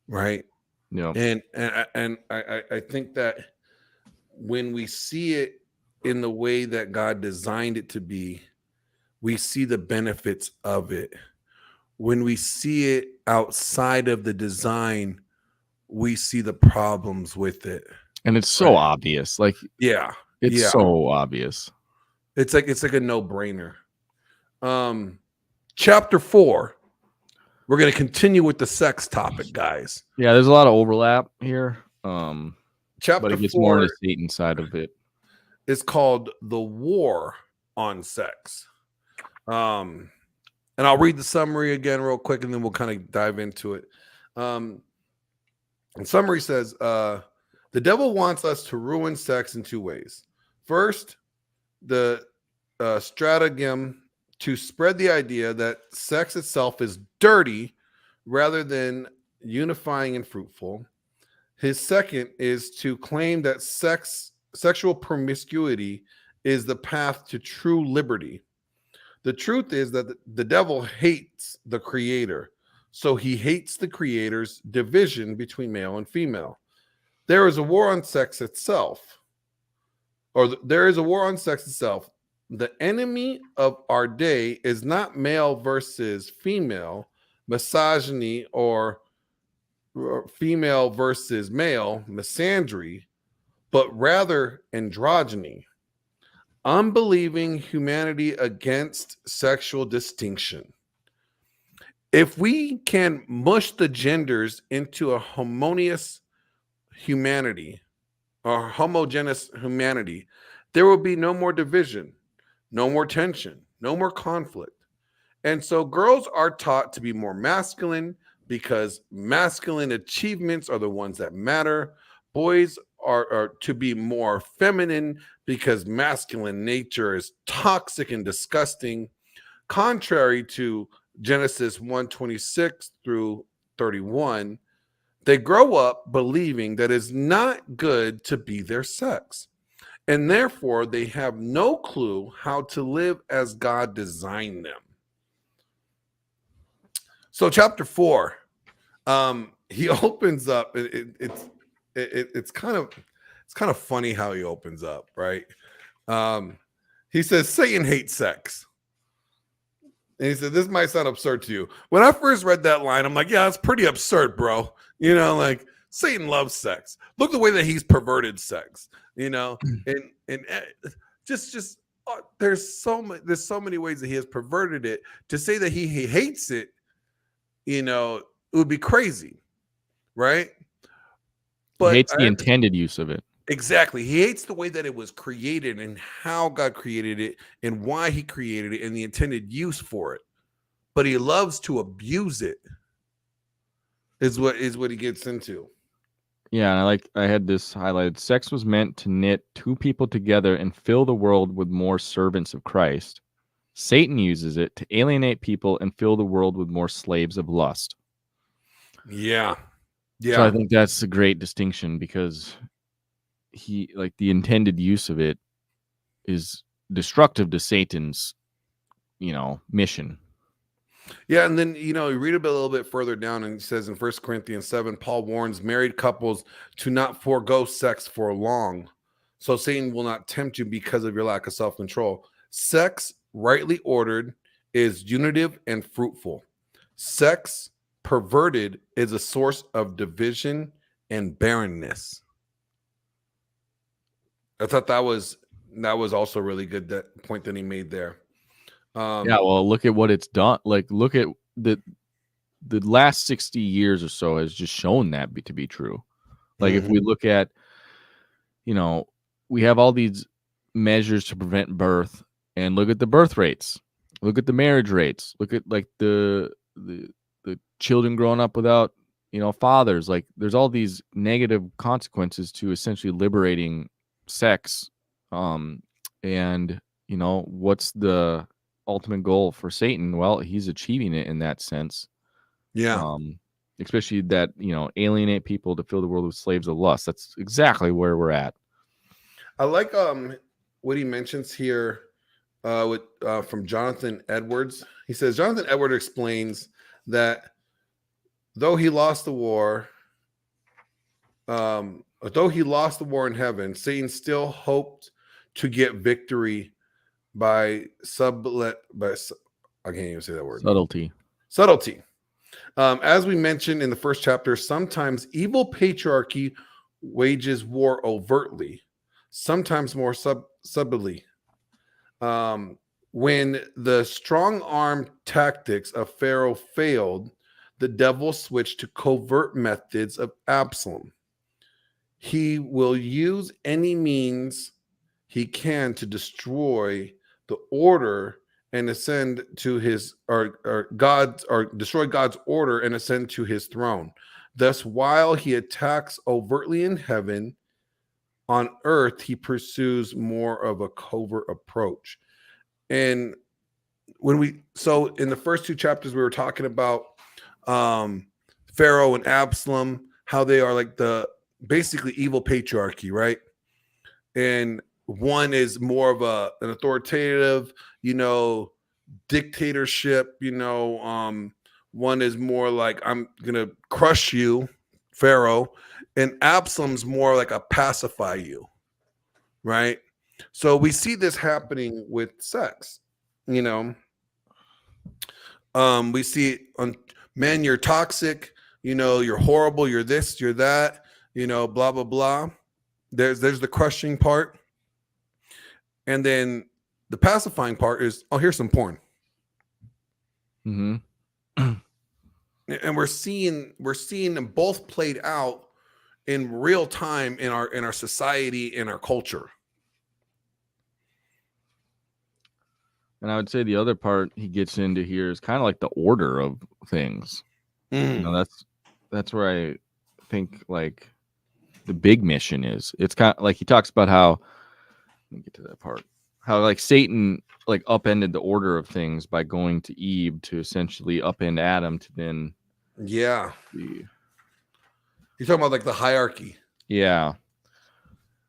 Right? Yeah. And I think that when we see it in the way that God designed it to be, we see the benefits of it. When we see it outside of the design, we see the problems with it. And it's so obvious. Like, Yeah. it's yeah. so obvious. It's like a no-brainer. Chapter 4. We're going to continue with the sex topic, guys. Yeah, there's a lot of overlap here. Chapter But it gets 4 more into Satan side of it. is called The War on Sex. And I'll read the summary again real quick, and then we'll kind of dive into it. The summary says, the devil wants us to ruin sex in two ways. First, the stratagem to spread the idea that sex itself is dirty rather than unifying and fruitful. His second is to claim that sexual promiscuity is the path to true liberty. The truth is that the devil hates the creator, so he hates the creator's division between male and female. There is a war on sex itself, there is a war on sex itself. The enemy of our day is not male versus female, misogyny, or female versus male, misandry, but rather androgyny, unbelieving humanity against sexual distinction. If we can mush the genders into a homogeneous humanity, there will be no more division, no more tension, no more conflict. And so girls are taught to be more masculine because masculine achievements are the ones that matter. Boys are to be more feminine because masculine nature is toxic and disgusting, contrary to Genesis 1:26 through 31. They grow up believing that it's not good to be their sex, and therefore they have no clue how to live as God designed them. So chapter 4, he opens up. It's kind of funny how he opens up, right? He says Satan hates sex. And he said, this might sound absurd to you. When I first read that line, I'm like, yeah, it's pretty absurd, bro. You know, like Satan loves sex. Look the way that he's perverted sex, you know, and just there's so many ways that he has perverted it. To say that he hates it, you know, it would be crazy, right? But he hates the intended use of it. Exactly. He hates the way that it was created and how God created it and why he created it and the intended use for it. But he loves to abuse it, is what he gets into. Yeah, and I had this highlighted. Sex was meant to knit two people together and fill the world with more servants of Christ. Satan uses it to alienate people and fill the world with more slaves of lust. Yeah. Yeah. So I think that's a great distinction, because the intended use of it is destructive to Satan's, mission. Yeah, and then, you read a little bit further down, and it says in 1 Corinthians 7, Paul warns married couples to not forego sex for long, so Satan will not tempt you because of your lack of self-control. Sex, rightly ordered, is unitive and fruitful. Sex, perverted, is a source of division and barrenness. I thought that was also really good, that point that he made there. Yeah, well, look at what it's done. Like, look at the last 60 years or so has just shown that to be true. Like, if we look at, we have all these measures to prevent birth, and look at the birth rates, look at the marriage rates, look at like the children growing up without, fathers. Like, there's all these negative consequences to essentially liberating sex, and what's the ultimate goal for Satan? Well, he's achieving it in that sense. Yeah. Especially that alienate people to fill the world with slaves of lust. That's exactly where we're at. I like what he mentions here from Jonathan Edwards. He says Jonathan Edwards explains that though he lost the war in heaven, Satan still hoped to get victory by I can't even say that word. Subtlety. As we mentioned in the first chapter, sometimes evil patriarchy wages war overtly, sometimes more subtly. When the strong arm tactics of Pharaoh failed, the devil switched to covert methods of Absalom. He will use any means he can to destroy the order and ascend to his destroy God's order and ascend to his throne. Thus, while he attacks overtly in heaven, on earth he pursues more of a covert approach. And in the first two chapters we were talking about Pharaoh and Absalom, how they are like the basically evil patriarchy, right? And one is more of an authoritative, dictatorship, one is more like, I'm gonna crush you, Pharaoh, and Absalom's more like a pacify you, right? So we see this happening with sex, we see it on men, you're toxic, you're horrible, you're this, you're that, blah blah blah. There's the crushing part. And then the pacifying part is, oh, here's some porn. Mm-hmm. And we're seeing them both played out in real time in our society, in our culture. And I would say the other part he gets into here is kind of like the order of things. That's where I think like the big mission is. It's kind of like he talks about how, let me get to that part, how like Satan like upended the order of things by going to Eve to essentially upend Adam to then you're talking about like the hierarchy. Yeah,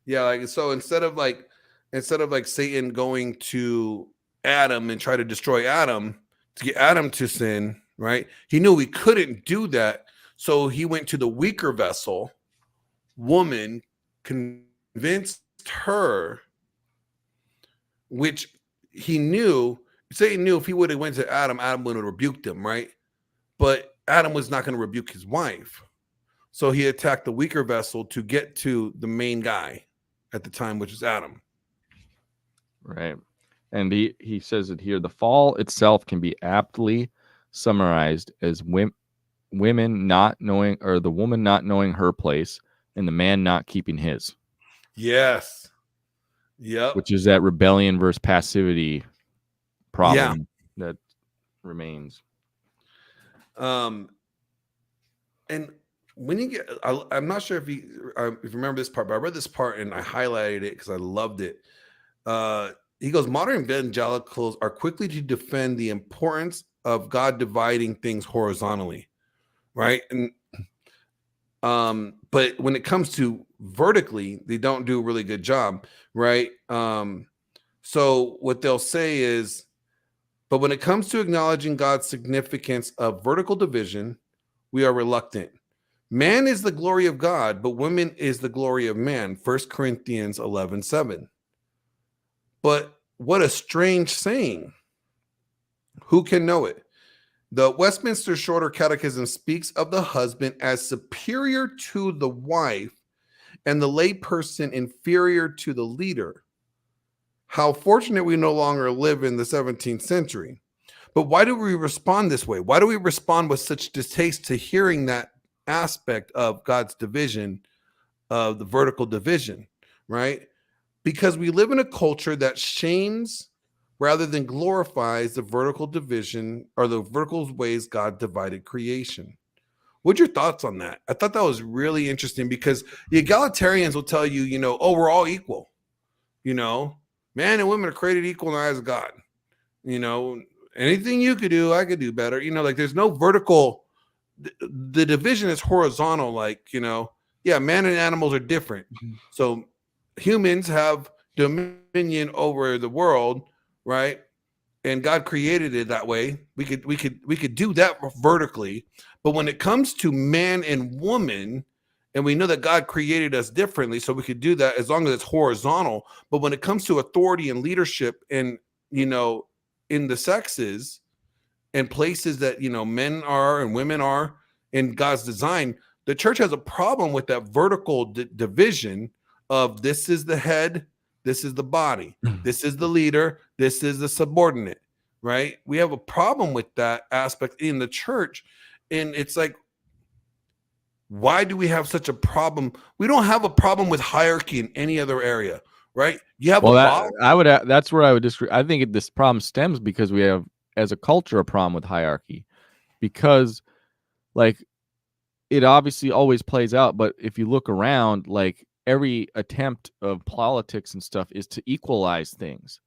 like, so instead of like Satan going to Adam and try to destroy Adam to get Adam to sin, right? He knew he couldn't do that, so he went to the weaker vessel, woman, convinced her, which Satan knew if he would have went to Adam, Adam would have rebuked him, right? But Adam was not going to rebuke his wife. So he attacked the weaker vessel to get to the main guy at the time, which is Adam. Right. And he says it here, the fall itself can be aptly summarized as women not knowing, or the woman not knowing her place and the man not keeping his. Yes. Yep. Which is that rebellion versus passivity problem that remains. And when you get, I'm not sure if you remember this part, but I read this part and I highlighted it because I loved it. He goes, modern evangelicals are quickly to defend the importance of God dividing things horizontally, right? And but when it comes to vertically, they don't do a really good job, right? So what they'll say is, but when it comes to acknowledging God's significance of vertical division, we are reluctant. Man is the glory of God, but woman is the glory of man. 1 Corinthians 11:7. But what a strange saying. Who can know it? The Westminster Shorter Catechism speaks of the husband as superior to the wife and the layperson inferior to the leader. How fortunate we no longer live in the 17th century. But why do we respond this way? Why do we respond with such distaste to hearing that aspect of God's division, of the vertical division, right? Because we live in a culture that shames rather than glorifies the vertical division or the vertical ways God divided creation. What's your thoughts on that? I thought that was really interesting because the egalitarians will tell you, you know, oh, we're all equal. You know, man and women are created equal in the eyes of God. You know, anything you could do, I could do better. You know, like there's no vertical. The division is horizontal. Like, you know, yeah, man and animals are different. So humans have dominion over the world, right? And God created it that way. We could do that vertically. But when it comes to man and woman, and we know that God created us differently, so we could do that as long as it's horizontal. But when it comes to authority and leadership and, you know, in the sexes and places that, you know, men are and women are in God's design, the church has a problem with that vertical division of this is the head, this is the body, this is the leader, this is the subordinate, right? We have a problem with that aspect in the church. And it's like, why do we have such a problem? We don't have a problem with hierarchy in any other area, right? You have that's where I would disagree. I think this problem stems because we have, as a culture, a problem with hierarchy, because like it obviously always plays out. But if you look around, like every attempt of politics and stuff is to equalize things.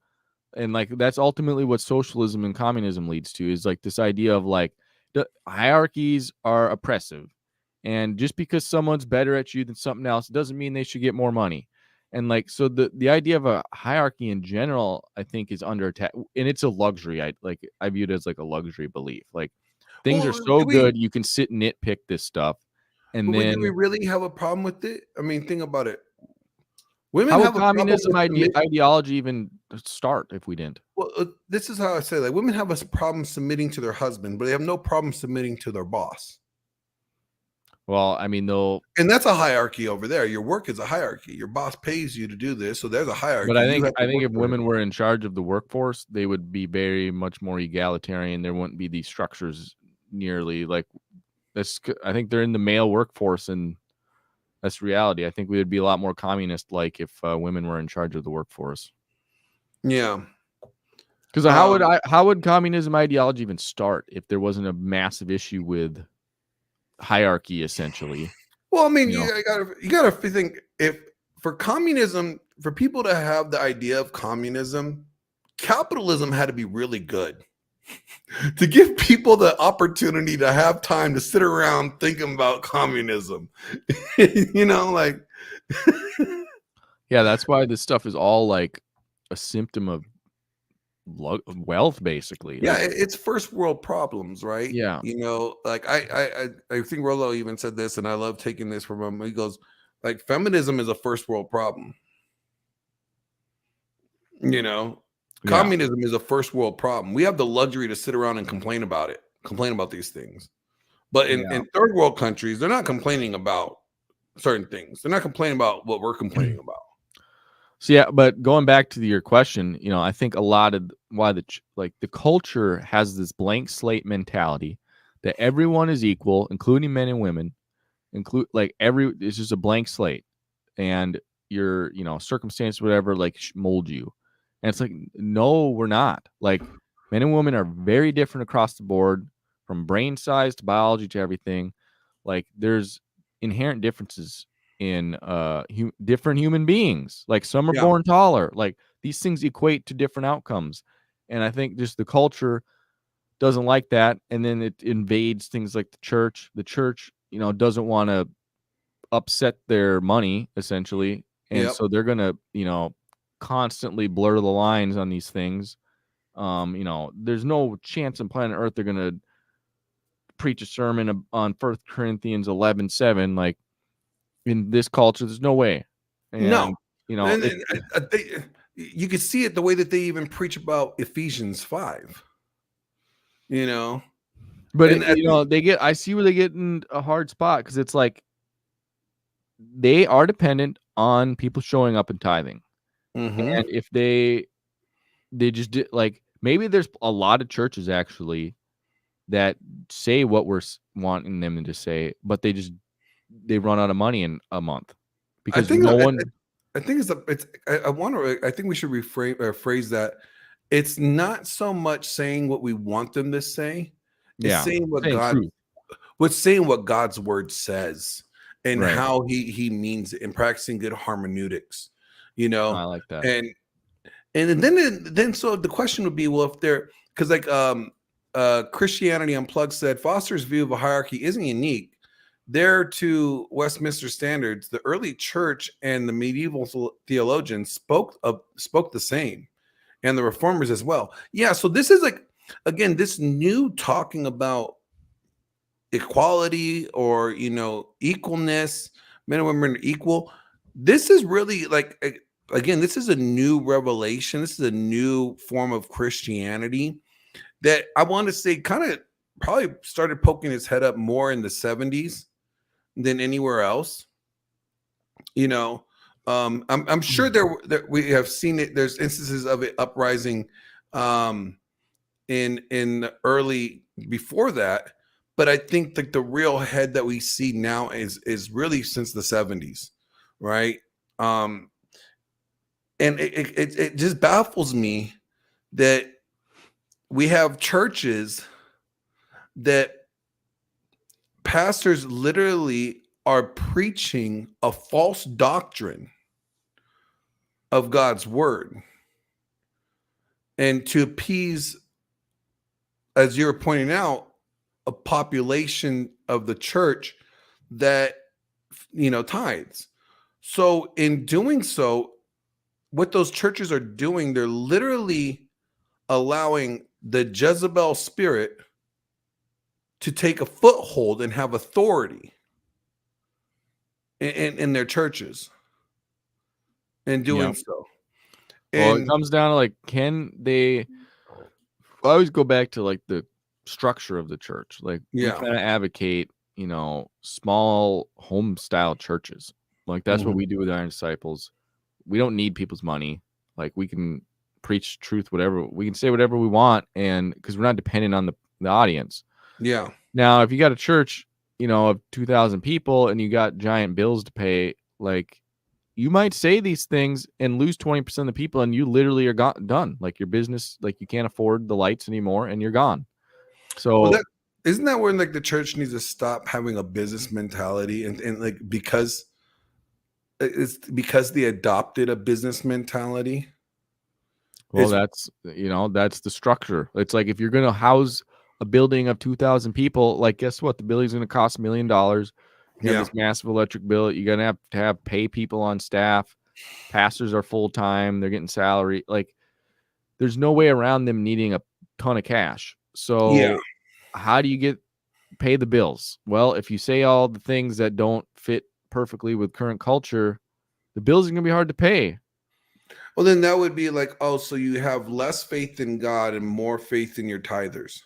And like that's ultimately what socialism and communism leads to, is like this idea of like the hierarchies are oppressive. And just because someone's better at you than something else doesn't mean they should get more money. And like, so the idea of a hierarchy in general, I think, is under attack, and it's a luxury. I view it as like a luxury belief. Like things are so good, you can sit and nitpick this stuff. And then do we really have a problem with it? I mean, think about it. Women how have would a communism problem with ideology even start if we didn't? Well, this is how I say, like, women have a problem submitting to their husband, but they have no problem submitting to their boss. Well, I mean, and that's a hierarchy over there. Your work is a hierarchy. Your boss pays you to do this, so there's a hierarchy. But I think if women were in charge of the workforce, they would be very much more egalitarian. There wouldn't be these structures nearly like this. I think they're in the male workforce, and that's reality. I think we would be a lot more communist like if women were in charge of the workforce. Yeah. Because how would communism ideology even start if there wasn't a massive issue with hierarchy, essentially? Well, I mean, you gotta think, if for communism, for people to have the idea of communism, capitalism had to be really good to give people the opportunity to have time to sit around thinking about communism. You know, like yeah, that's why this stuff is all like a symptom of wealth, basically. Yeah, it's first world problems, right? Yeah, you know, like I think Rollo even said this, and I love taking this from him. He goes, like, feminism is a first world problem. You know, communism is a first world problem. We have the luxury to sit around and complain about these things, but in third world countries, they're not complaining about certain things. They're not complaining about what we're complaining about. So yeah, but going back to your question, you know, I think a lot of why the culture has this blank slate mentality that everyone is equal, including men and women, it's just a blank slate, and your, you know, circumstance, whatever, like mold you. And it's like, no, we're not. Like, men and women are very different across the board, from brain size to biology to everything. Like, there's inherent differences in different human beings. Like, some are born taller. Like, these things equate to different outcomes. And I think just the culture doesn't like that, and then it invades things like the church. The church, you know, doesn't want to upset their money, essentially, and so they're gonna, you know, constantly blur the lines on these things. You know, there's no chance on planet Earth they're gonna preach a sermon on 1 Corinthians 11:7. Like, in this culture, there's no way. And, no, you know, you can see it the way that they even preach about Ephesians 5. You know, but you know, I see where they get in a hard spot, because it's like they are dependent on people showing up and tithing. And if they just did, like, maybe there's a lot of churches actually that say what we're wanting them to say, but they run out of money in a month because I think we should phrase that. It's not so much saying what we want them to say. It's saying what with saying what God's word says and Right. how he means it and practicing good hermeneutics, you know. I like that. And then so the question would be, well, if they're, because like Christianity Unplugged said, Foster's view of a hierarchy isn't unique. There, to Westminster standards, the early church and the medieval theologians spoke the same, and the reformers as well. Yeah, so this is like, again, this new talking about equality or, you know, equalness, men and women are equal. This is really like, again, this is a new revelation. This is a new form of Christianity that I want to say kind of probably started poking its head up more in the 70s than anywhere else. You know, I'm sure that we have seen it. There's instances of it uprising in the early before that, but I think that the real head that we see now is really since the 70s, right? And it just baffles me that we have churches that pastors literally are preaching a false doctrine of God's word, and to appease, as you're pointing out, a population of the church that, you know, tithes. So in doing so, what those churches are doing, they're literally allowing the Jezebel spirit to take a foothold and have authority in their churches in doing so. Well, And it comes down to like, can they? I always go back to like the structure of the church. Like, we kind of advocate, you know, small home style churches. Like that's what we do with Iron Disciples. We don't need people's money. Like, we can preach truth, whatever we can say, whatever we want, and because we're not dependent on the audience. Yeah. Now, if you got a church, you know, of 2,000 people and you got giant bills to pay, like, you might say these things and lose 20% of the people, and you literally are done. Like, your business, like, you can't afford the lights anymore, and you're gone. So, isn't that when like the church needs to stop having a business mentality and like because they adopted a business mentality? Well, that's, you know, that's the structure. It's like, if you're going to house a building of 2,000 people, like, guess what? The building's going to cost $1 million. You have this massive electric bill. You're going to have pay people on staff. Pastors are full time. They're getting salary. Like, there's no way around them needing a ton of cash. So how do you pay the bills? Well, if you say all the things that don't fit perfectly with current culture, the bills are going to be hard to pay. Well, then that would be like, oh, so you have less faith in God and more faith in your tithers.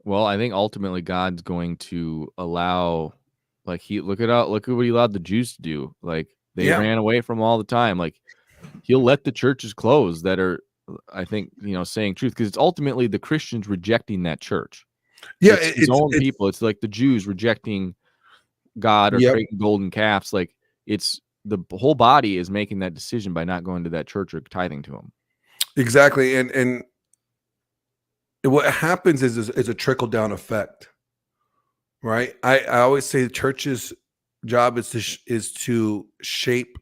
Well, I think ultimately God's going to allow, like, look at what he allowed the Jews to do. Like, they ran away from all the time. Like, he'll let the churches close that are, I think, you know, saying truth, because it's ultimately the Christians rejecting that church. Yeah, it's his own people. It's like the Jews rejecting God or creating golden calves. Like, it's the whole body is making that decision by not going to that church or tithing to him. Exactly, and what happens is a trickle down effect, right? I always say the church's job is to shape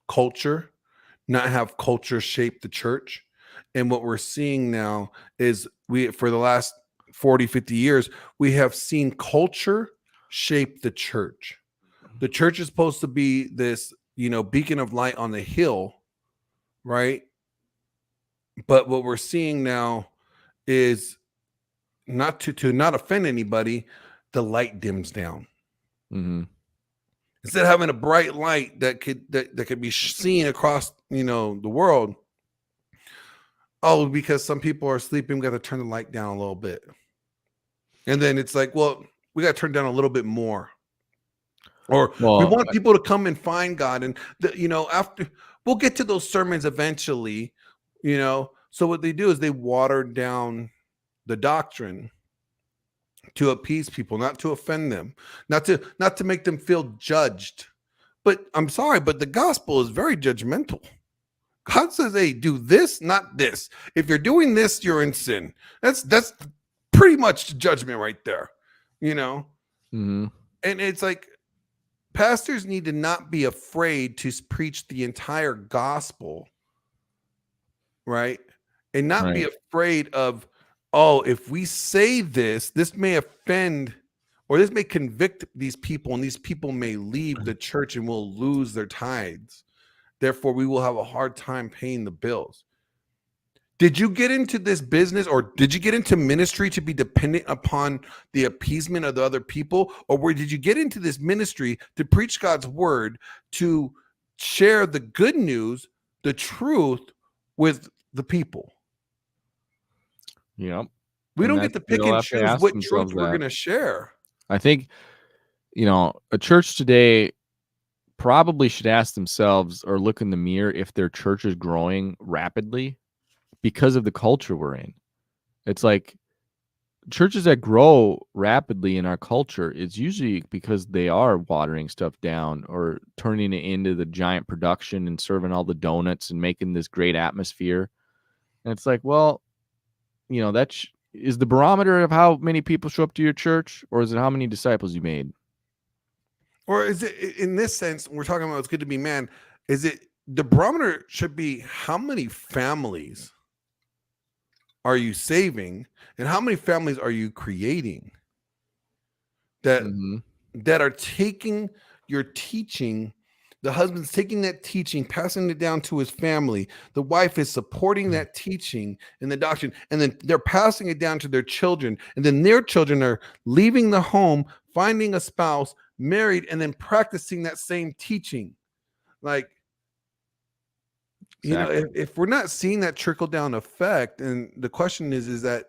culture, not have culture shape the church. And what we're seeing now is for the last 40, 50 years, we have seen culture shape the church. The church is supposed to be this, you know, beacon of light on the hill, right? But what we're seeing now is not to not offend anybody, the light dims down. Mm-hmm. Instead of having a bright light that could be seen across, you know, the world. Oh, because some people are sleeping, we got to turn the light down a little bit. And then it's like, well, we got to turn down a little bit more. Or we want people to come and find God. And, you know, after we'll get to those sermons eventually, you know. So what they do is they water down the doctrine to appease people, not to offend them, not to make them feel judged. But I'm sorry, but the gospel is very judgmental. God says, hey, do this, not this. If you're doing this, you're in sin. That's pretty much judgment right there. you know? Mhm. And it's like pastors need to not be afraid to preach the entire gospel, right? And not be Right. afraid of, oh, if we say this, this may offend or this may convict these people, and these people may leave the church and will lose their tithes. Therefore, we will have a hard time paying the bills. Did you get into this business or did you get into ministry to be dependent upon the appeasement of the other people? Or did you get into this ministry to preach God's word, to share the good news, the truth with the people? Yep. We And don't that get to pick they'll and have to choose ask what truth themselves we're that. going to share. I think, a church today probably should ask themselves or look in the mirror if their church is growing rapidly because of the culture we're in. It's like churches that grow rapidly in our culture is usually because they are watering stuff down or turning it into the giant production and serving all the donuts and making this great atmosphere. And it's like, well, that's is the barometer of how many people show up to your church, or is it how many disciples you made? Or is it in this sense, we're talking about it's good to be man, is it the barometer should be how many families are you saving and how many families are you creating that Mhm. that are taking your teaching, the husband's taking that teaching, passing it down to his family, the wife is supporting that teaching and the doctrine, and then they're passing it down to their children, and then their children are leaving the home, finding a spouse, married, and then practicing that same teaching. Like, Exactly. if we're not seeing that trickle down effect, and the question is that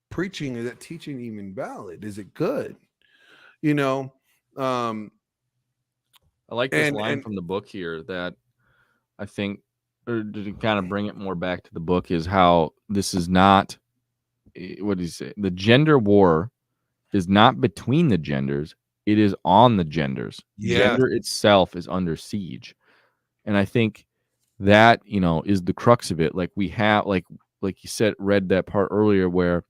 preaching, is that teaching even valid? Is it good? You know, um, I like this and line from the book here that I think, or to kind of bring it more back to the book, is how this is not, what do you say? The gender war is not between the genders, it is on the genders. yeah, Gender itself is under siege. And I think that, is the crux of it. Like we have, like you said, read that part earlier where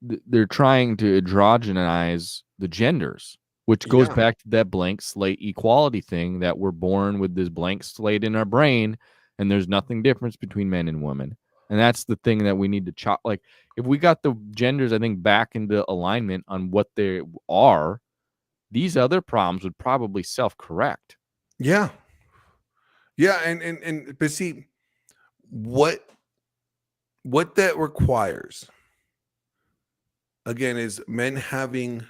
they're trying to androgynize the genders, which goes yeah, back to that blank slate equality thing, that we're born with this blank slate in our brain and there's nothing difference between men and women. And that's the thing that we need to chop. Like if we got the genders, I think, back into alignment on what they are, these other problems would probably self-correct. yeah, yeah, and but see what that requires again is men having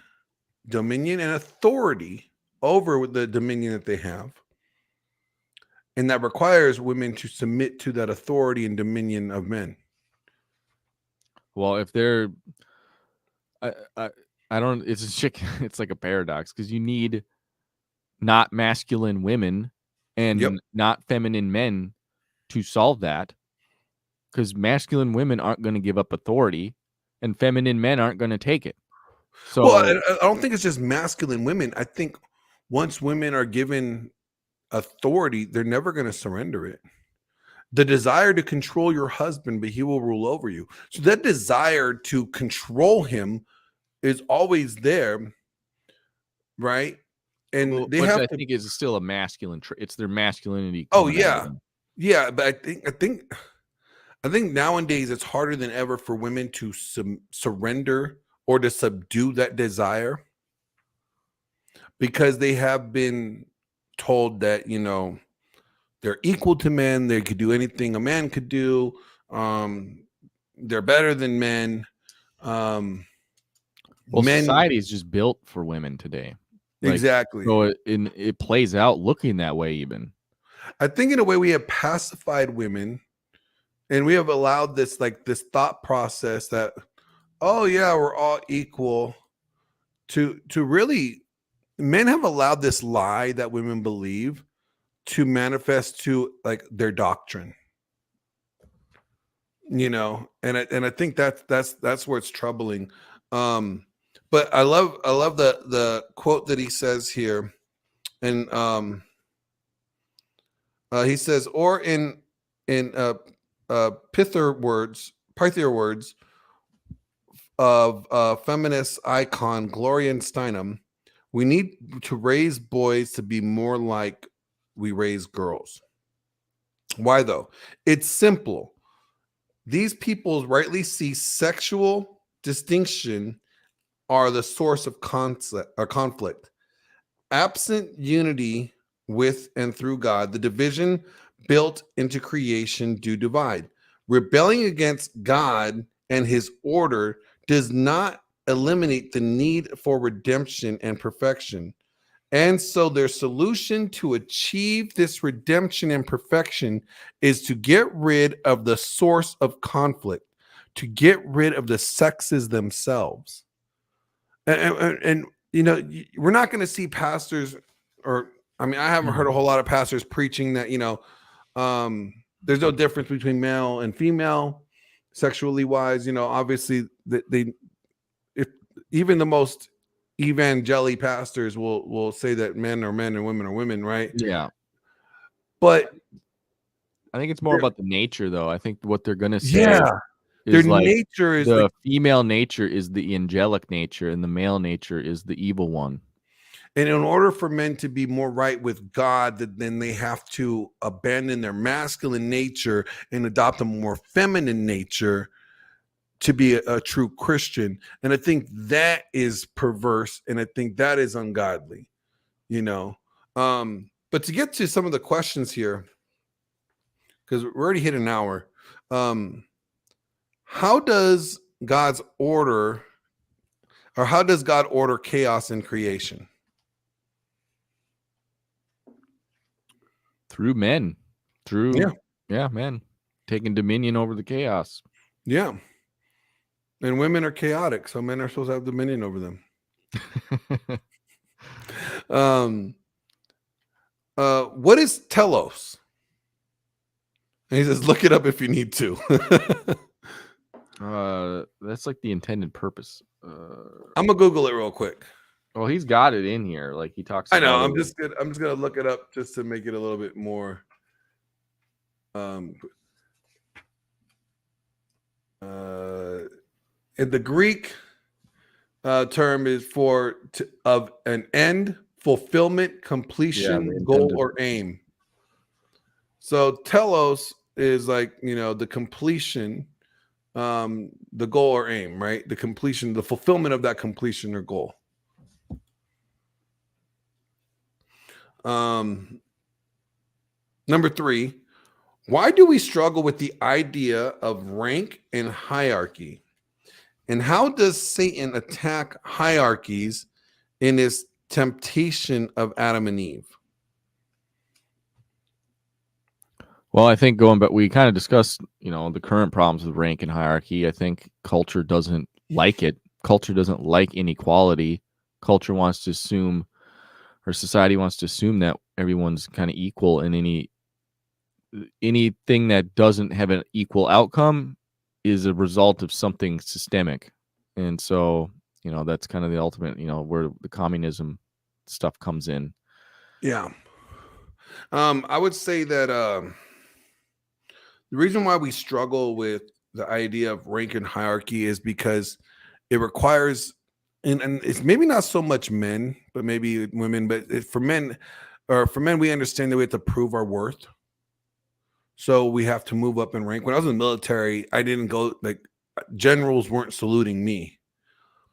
dominion and authority over the dominion that they have, and that requires women to submit to that authority and dominion of men. Well, if they're, I, I, I don't, it's a chicken, it's like a paradox because you need not masculine women Yep. and not feminine men to solve that, because masculine women aren't going to give up authority and feminine men aren't going to take it. So, Well, I don't think it's just masculine women. I think once women are given authority, they're never going to surrender it. The desire to control your husband, but he will rule over you. So that desire to control him is always there, right? And they which have I to. think is still a masculine trait. It's their masculinity. Oh coming out of yeah, them. yeah. But I think nowadays it's harder than ever for women to surrender or to subdue that desire, because they have been told that they're equal to men. They could do anything a man could do. They're better than men. Well, Men society is just built for women today. Like, exactly. so it plays out looking that way even. I think in a way we have pacified women, and we have allowed this thought process that, oh yeah, we're all equal, to really, men have allowed this lie that women believe to manifest to like their doctrine, and I think that's where it's troubling. But I love the quote that he says here, and he says, or in Pythian words, of feminist icon Gloria Steinem, we need to raise boys to be more like we raise girls. Why though? It's simple. These people rightly see sexual distinction are the source of conflict. Absent unity with and through God, the division built into creation do divide. Rebelling against God and his order does not eliminate the need for redemption and perfection. And so their solution to achieve this redemption and perfection is to get rid of the source of conflict, to get rid of the sexes themselves. And you know, we're not going to see pastors, or I mean, I haven't heard a whole lot of pastors preaching that, you know, there's no difference between male and female sexually wise. You know, obviously if even the most evangelical pastors will say that men are men and women are women, right? Yeah. But I think it's more about the nature, though. I think what they're gonna say, their is like nature is the female nature is the angelic nature, and the male nature is the evil one. And in order for men to be more right with God, then they have to abandon their masculine nature and adopt a more feminine nature to be a true Christian. And I think that is perverse, and I think that is ungodly, you know. But to get to some of the questions here, because we're already hit an hour, how does God order chaos in creation? Through men, men taking dominion over the chaos. Yeah. And women are chaotic, so men are supposed to have dominion over them. What is telos? And he says, look it up if you need to. That's like the intended purpose. I'm gonna Google it real quick. Well, he's got it in here. Like he talks. I know. about I'm just gonna look it up just to make it a little bit more. In the Greek term is of an end, fulfillment, completion, goal, or aim. So telos is like, you know, the completion, the goal or aim, right? The completion, the fulfillment of that completion or goal. Number 3, why do we struggle with the idea of rank and hierarchy? And how does Satan attack hierarchies in his temptation of Adam and Eve? Well, I think we kind of discussed, you know, the current problems with rank and hierarchy. I think culture doesn't like it. Culture doesn't like inequality. Culture wants to assume, or society wants to assume, that everyone's kind of equal, and anything that doesn't have an equal outcome is a result of something systemic. And so, you know, that's kind of the ultimate, you know, where the communism stuff comes in. Yeah. I would say that the reason why we struggle with the idea of rank and hierarchy is because it requires, and it's maybe not so much men, but maybe women, but for men, we understand that we have to prove our worth. So we have to move up in rank. When I was in the military, I didn't go, like, generals weren't saluting me,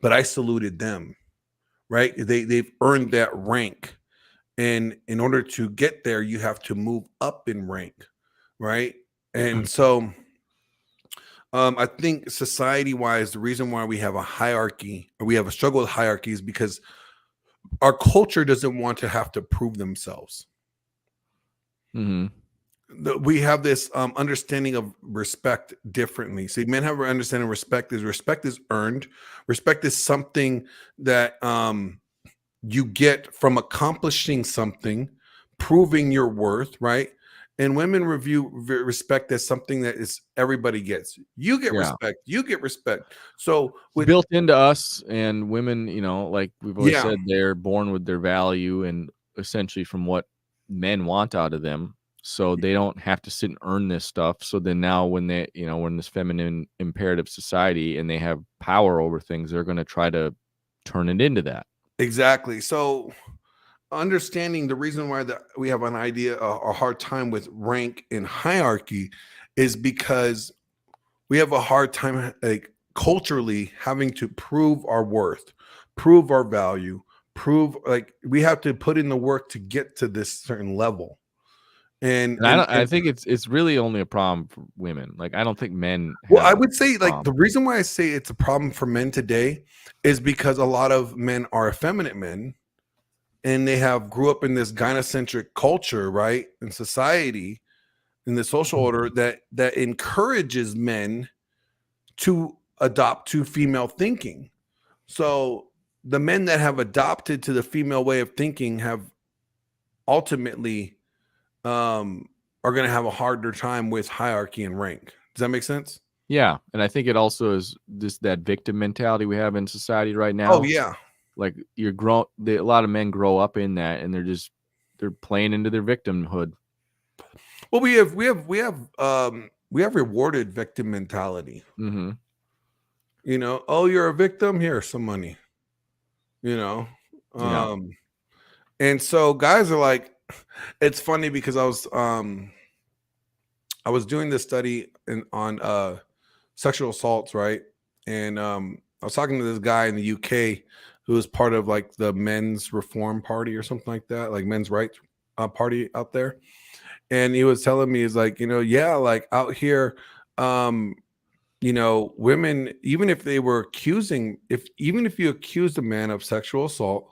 but I saluted them, right? They've earned that rank. And in order to get there, you have to move up in rank, right? And so I think society-wise, the reason why we have a hierarchy, or we have a struggle with hierarchy, is because our culture doesn't want to have to prove themselves. Mm-hmm. We have this understanding of respect differently. See, men have an understanding of respect is earned. Respect is something that you get from accomplishing something, proving your worth, right? And women view respect as something that is everybody gets. You get respect. You get respect. So built into us, and women, you know, like we've always said, they're born with their value, and essentially from what men want out of them. so they don't have to sit and earn this stuff. So then now when they, we're in this feminine imperative society and they have power over things, they're going to try to turn it into that. Exactly. So understanding the reason why we have a hard time with rank and hierarchy is because we have a hard time, like, culturally having to prove our worth, prove our value, like we have to put in the work to get to this certain level. And I think it's really only a problem for women. Like, I don't think men. Well, I would say, like, the reason why I say it's a problem for men today is because a lot of men are effeminate men, and they grew up in this gynocentric culture, right, in society, in the social order that encourages men to adopt to female thinking. So the men that have adopted to the female way of thinking have ultimately are going to have a harder time with hierarchy and rank. Does that make sense? Yeah, and I think it also is that victim mentality we have in society right now. Oh yeah, like a lot of men grow up in that, and they're playing into their victimhood. Well, we have rewarded victim mentality. Mm-hmm. Oh, you're a victim. Here's some money. Yeah. And so guys are like, it's funny because I was doing this study on sexual assaults, right? And I was talking to this guy in the UK who was part of like the men's reform party or something like that, like men's rights party out there. And he was telling me, he's like, yeah, like out here, women, even if they were even if you accused a man of sexual assault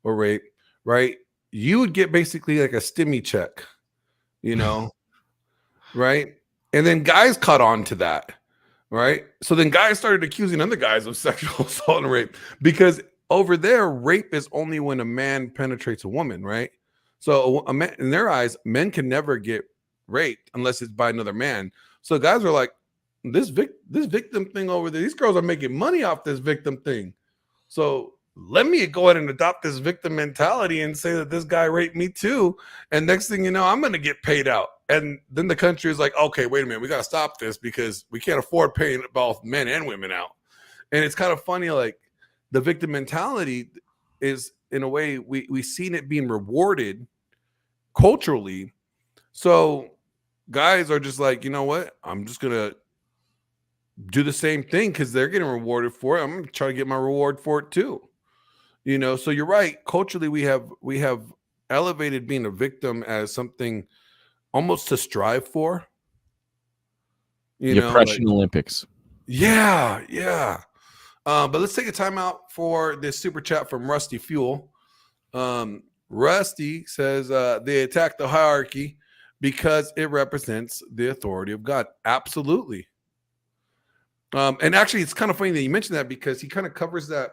or rape, right, you would get basically like a stimmy check, right? And then guys caught on to that, right? So then guys started accusing other guys of sexual assault and rape, because over there, rape is only when a man penetrates a woman, right? So a man, in their eyes, men can never get raped unless it's by another man. So guys are like, this victim thing over there, these girls are making money off this victim thing. So let me go ahead and adopt this victim mentality and say that this guy raped me too. And next thing you know, I'm going to get paid out. And then the country is like, okay, wait a minute, we got to stop this because we can't afford paying both men and women out. And it's kind of funny, like the victim mentality is, in a way, we've seen it being rewarded culturally. So guys are just like, you know what? I'm just going to do the same thing because they're getting rewarded for it. I'm going to try to get my reward for it too. So you're right. Culturally, we have elevated being a victim as something almost to strive for. The oppression Olympics. Yeah, yeah. But let's take a time out for this super chat from Rusty Fuel. Rusty says they attack the hierarchy because it represents the authority of God. Absolutely. And actually, it's kind of funny that you mentioned that, because he kind of covers that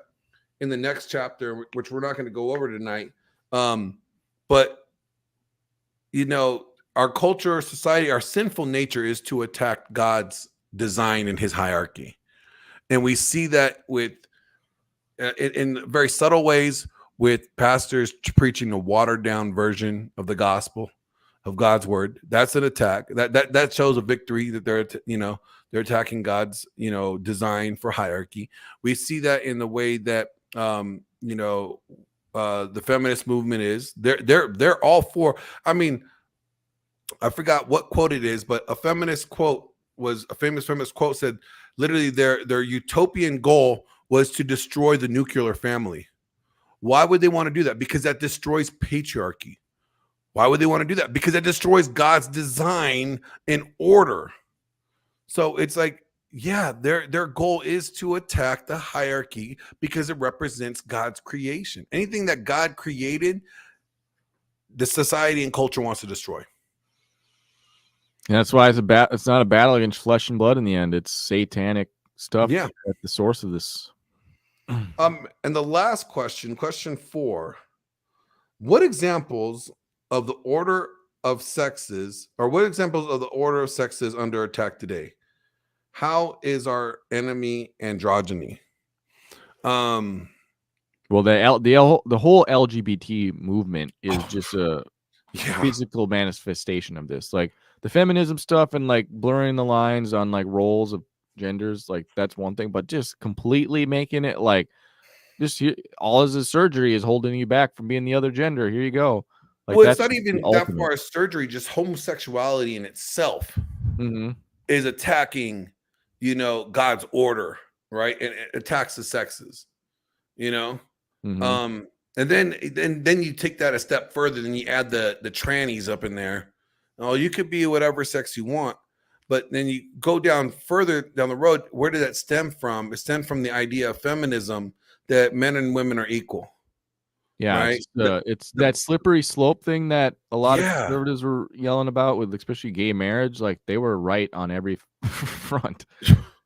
in the next chapter, which we're not going to go over tonight. But our culture, society, our sinful nature is to attack God's design and his hierarchy. And we see that with in very subtle ways, with pastors preaching a watered down version of the gospel of God's word. That's an attack. That shows a victory that they're attacking God's design for hierarchy. We see that in the way that the feminist movement is. They're all for. I mean, I forgot what quote it is, but a famous feminist quote said, literally, their utopian goal was to destroy the nuclear family. Why would they want to do that? Because that destroys patriarchy. Why would they want to do that? Because that destroys God's design and order. So it's like, yeah, their goal is to attack the hierarchy because it represents God's creation. Anything that God created, the society and culture wants to destroy. And that's why it's not a battle against flesh and blood in the end. It's satanic stuff at the source of this. And the last question 4, what examples of the order of sexes, or what examples of the order of sexes under attack today? How is our enemy androgyny? Well, the whole LGBT movement is just Yeah. physical manifestation of this. Like the feminism stuff and like blurring the lines on like roles of genders, like that's one thing, but just completely making it like just here, all as a surgery is holding you back from being the other gender. Here you go. Like Well, it's that's not just the even that ultimate. far as surgery, just homosexuality in itself Mhm. is attacking, God's order, right? And it attacks the sexes, you know. Mhm. And then you take that a step further, then you add the trannies up in there. Oh, you could be whatever sex you want, but then you go down further down the road. Where did that stem from? It stemmed from the idea of feminism that men and women are equal. Yeah, Right? it's that slippery slope thing that a lot of Yeah. conservatives were yelling about with especially gay marriage. Like they were right on every front,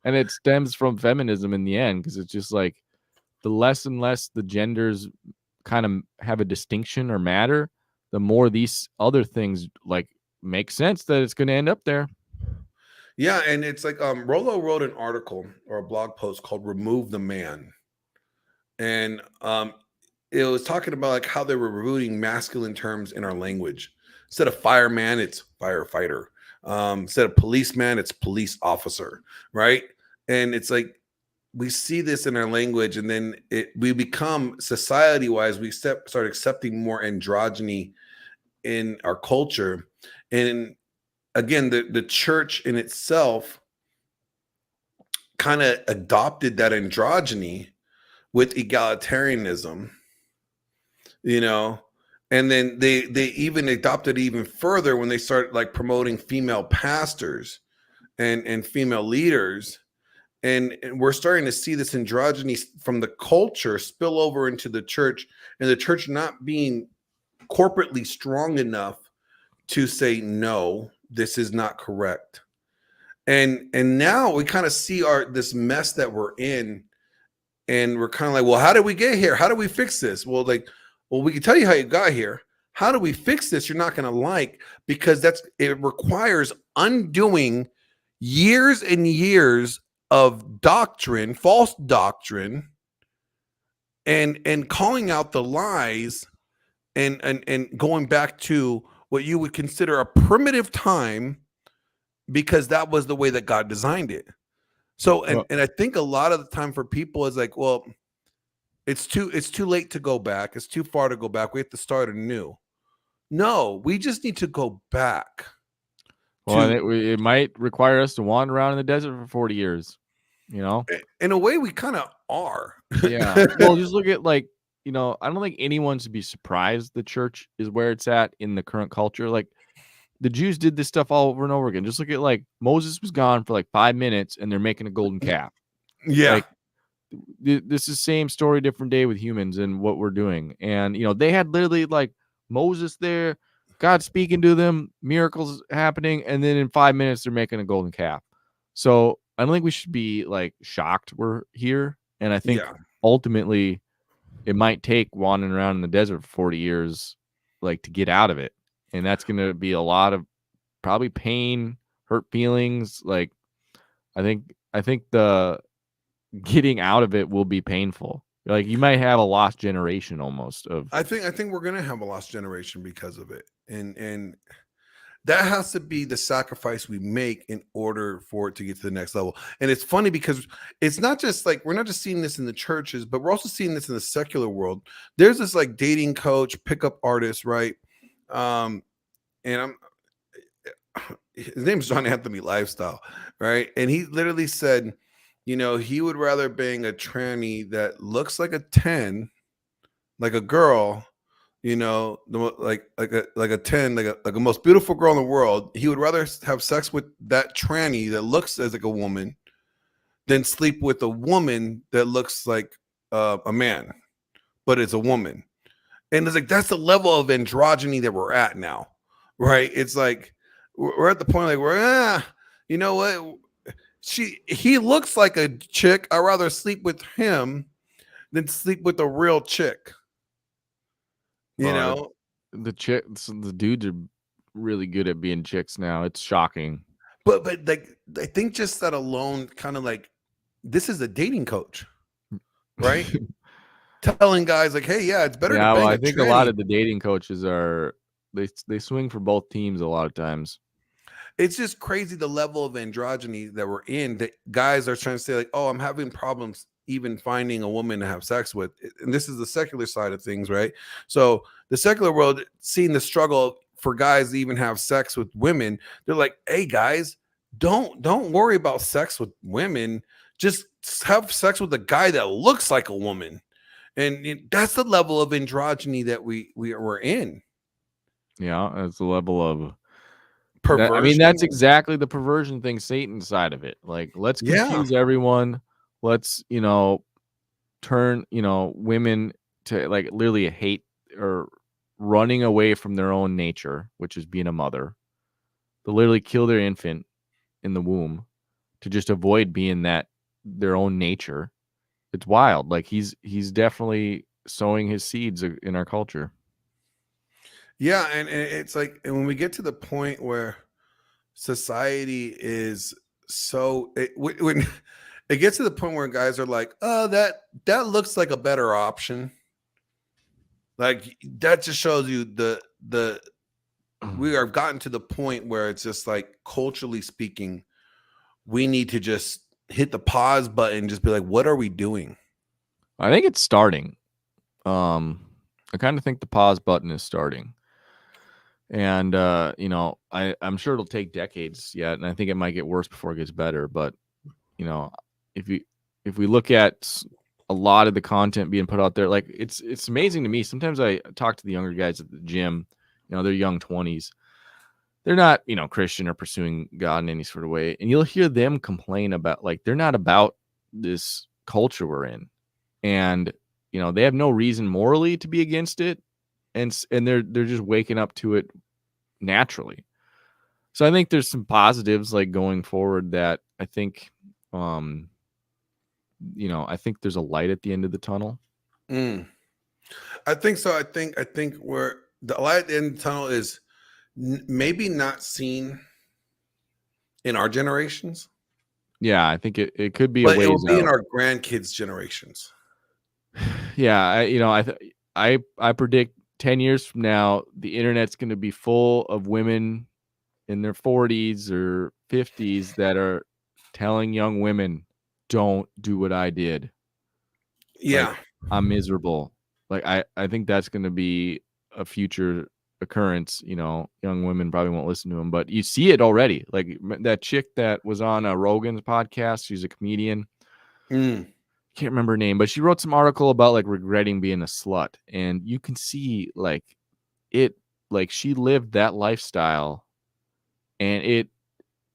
and it stems from feminism in the end because it's just like the less and less the genders kind of have a distinction or matter, the more these other things like make sense that it's going to end up there. Yeah, and it's like Rollo wrote an article or a blog post called "Remove the Man," and it was talking about like how they were removing masculine terms in our language. Instead of fireman, it's firefighter. Instead of policeman, it's police officer, right? And it's like we see this in our language, and then we become society-wise, we start accepting more androgyny in our culture. And again, the church in itself kind of adopted that androgyny with egalitarianism, and then they even adopted even further when they started like promoting female pastors and female leaders. And we're starting to see this androgyny from the culture spill over into the church, and the church not being corporately strong enough to say, no, this is not correct. And now we kind of see this mess that we're in, and we're kind of like, well, how did we get here? How do we fix this? Well, we can tell you how you got here. How do we fix this? You're not going to like, because it requires undoing years and years of doctrine, false doctrine, and calling out the lies, and going back to what you would consider a primitive time, because that was the way that God designed it. So, and I think a lot of the time for people is like, well, it's too late to go back. It's too far to go back. We have to start anew. No, we just need to go back. Well, it might require us to wander around in the desert for 40 years, In a way, we kind of are. Yeah. Well, just look at I don't think anyone should be surprised the church is where it's at in the current culture. Like the Jews did this stuff all over and over again. Just look at Moses was gone for 5 minutes and they're making a golden calf. Yeah. This is the same story, different day with humans and what we're doing. And, they had literally Moses there, God speaking to them, miracles happening. And then in 5 minutes, they're making a golden calf. So I don't think we should be shocked we're here. And I think ultimately it might take wandering around in the desert for 40 years, to get out of it. And that's going to be a lot of probably pain, hurt feelings. I think the getting out of it will be painful. You might have a lost generation almost of. I think we're going to have a lost generation because of it. And that has to be the sacrifice we make in order for it to get to the next level. And it's funny because it's not just we're not just seeing this in the churches, but we're also seeing this in the secular world. There's this dating coach, pickup artist, right? And his name's John Anthony Lifestyle, right? And he literally said, he would rather bang a tranny that looks like a 10, like a girl, like a 10, like a most beautiful girl in the world. He would rather have sex with that tranny that looks as like a woman than sleep with a woman that looks like a man, but it's a woman. And it's that's the level of androgyny that we're at now, right? It's we're at the point where, you know what? He looks like a chick. I'd rather sleep with him than sleep with a real chick. The dudes are really good at being chicks now. It's shocking. But I think just that alone, kind of this is a dating coach, right? Telling guys hey, yeah, it's better. Yeah, to bang well, I think tranny. a lot of the dating coaches are they swing for both teams a lot of times. It's just crazy the level of androgyny that we're in, that guys are trying to say like, oh, I'm having problems even finding a woman to have sex with. And this is the secular side of things, right? So the secular world, seeing the struggle for guys to even have sex with women, they're like, hey guys, don't worry about sex with women. Just have sex with a guy that looks like a woman. And that's the level of androgyny that we're in. Yeah, that's the level of Perversion. I mean, that's exactly the perversion thing, Satan's side of it. Like, let's confuse everyone. Let's, turn, women to like literally hate or running away from their own nature, which is being a mother. To literally kill their infant in the womb to just avoid being their own nature. It's wild. Like he's definitely sowing his seeds in our culture. Yeah, and it's like, and when we get to the point where society is so, when it gets to the point where guys are like, oh, that looks like a better option. Like that just shows you we have gotten to the point where it's just like, culturally speaking, we need to just hit the pause button and just be like, what are we doing? I think it's starting. I kind of think the pause button is starting. And I'm sure it'll take decades yet, and I think it might get worse before it gets better. But if we look at a lot of the content being put out there, like it's amazing to me. Sometimes I talk to the younger guys at the gym. They're young 20s. They're not Christian or pursuing God in any sort of way, and you'll hear them complain about like they're not about this culture we're in, and they have no reason morally to be against it. And they're just waking up to it naturally. So I think there's some positives like going forward that I think, I think there's a light at the end of the tunnel. I think so. I think where the light at the end of the tunnel is maybe not seen in our generations. Yeah, I think it could be, but a ways it will be out. in our grandkids' generations. Yeah, I predict 10 years from now, the internet's going to be full of women in their 40s or 50s that are telling young women, don't do what I did. Yeah. Like, I'm miserable. Like, I think that's going to be a future occurrence. Young women probably won't listen to them, but you see it already. Like that chick that was on Rogan's podcast, she's a comedian. Can't remember her name, but she wrote some article about like regretting being a slut, and you can see like she lived that lifestyle, and it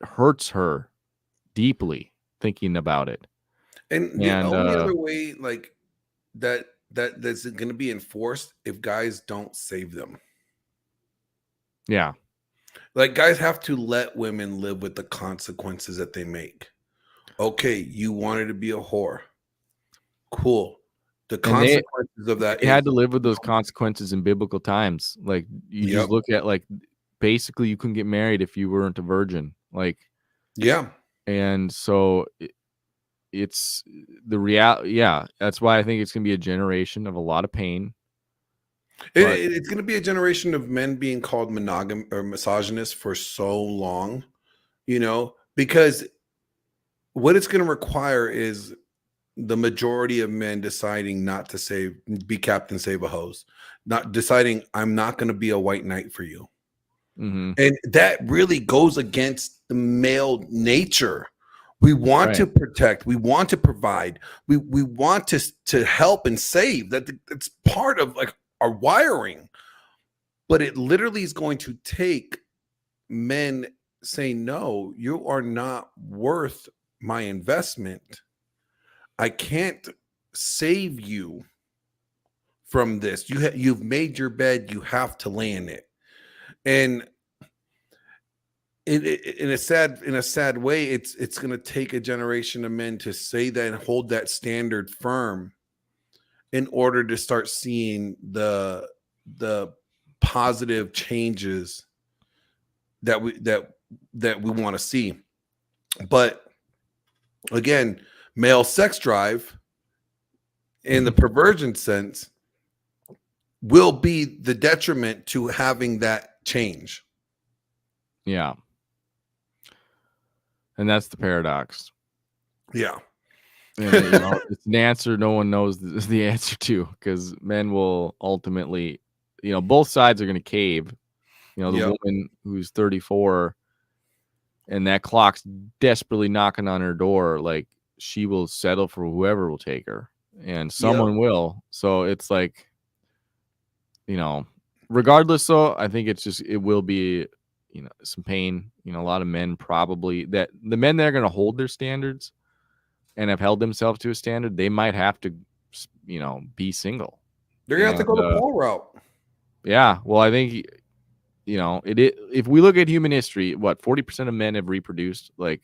hurts her deeply thinking about it. And the only other way like that's going to be enforced if guys don't save them. Yeah. Like guys have to let women live with the consequences that they make. Okay, you wanted to be a whore. Cool. The consequences of that. They had to live with those consequences in biblical times. Like you just look at like basically you couldn't get married if you weren't a virgin. Like and so it's the reality. Yeah, that's why I think it's gonna be a generation of a lot of pain. It's going to be a generation of men being called monogam or misogynist for so long, because what it's going to require is the majority of men deciding not to be Captain Save a Hose, not deciding I'm not going to be a white knight for you. Mm-hmm. And that really goes against the male nature. We want to protect, we want to provide, we want to help and save. That's part of like our wiring. But it literally is going to take men saying, no, you are not worth my investment. I can't save you from this. You've made your bed. You have to lay in it. And in a sad way, it's going to take a generation of men to say that and hold that standard firm in order to start seeing the positive changes that we want to see. But again, male sex drive in the perversion sense will be the detriment to having that change. Yeah. And that's the paradox. Yeah. And, it's an answer no one knows the answer to, because men will ultimately, both sides are going to cave. The Yep. woman who's 34 and that clock's desperately knocking on her door, like, she will settle for whoever will take her, and someone will. So it's like, regardless. So I think it will be, some pain. A lot of men probably, that the men that are going to hold their standards and have held themselves to a standard, they might have to, be single. They're gonna have to go the Paul route. Yeah. Well, I think, if we look at human history, what 40% of men have reproduced. Like,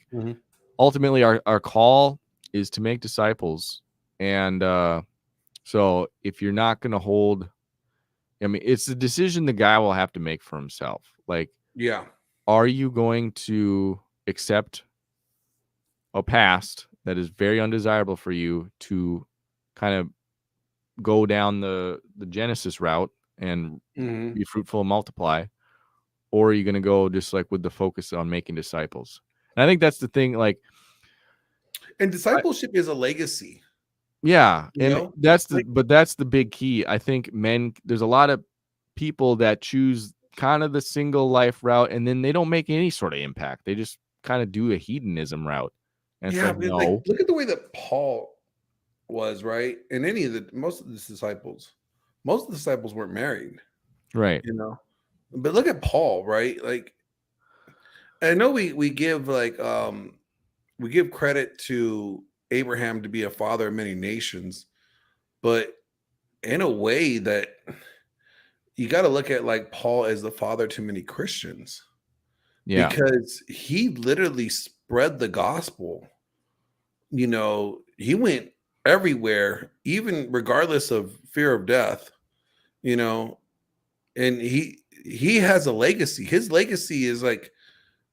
ultimately, our call is to make disciples, and so if you're not going to hold, it's the decision the guy will have to make for himself. Like, yeah, are you going to accept a past that is very undesirable for you to kind of go down the Genesis route and be fruitful and multiply? Or are you going to go just like with the focus on making disciples? And I think that's the thing. Like, and discipleship is a legacy. Yeah, and that's the big key. I think there's a lot of people that choose kind of the single life route, and then they don't make any sort of impact. They just kind of do a hedonism route. And it's like, no. Like, look at the way that Paul was, right? And most of the disciples weren't married, right? But look at Paul, right? Like, I know we give we give credit to Abraham to be a father of many nations, but in a way that you got to look at like Paul as the father to many Christians. Yeah. Because he literally spread the gospel. He went everywhere, even regardless of fear of death, and he has a legacy. His legacy is like,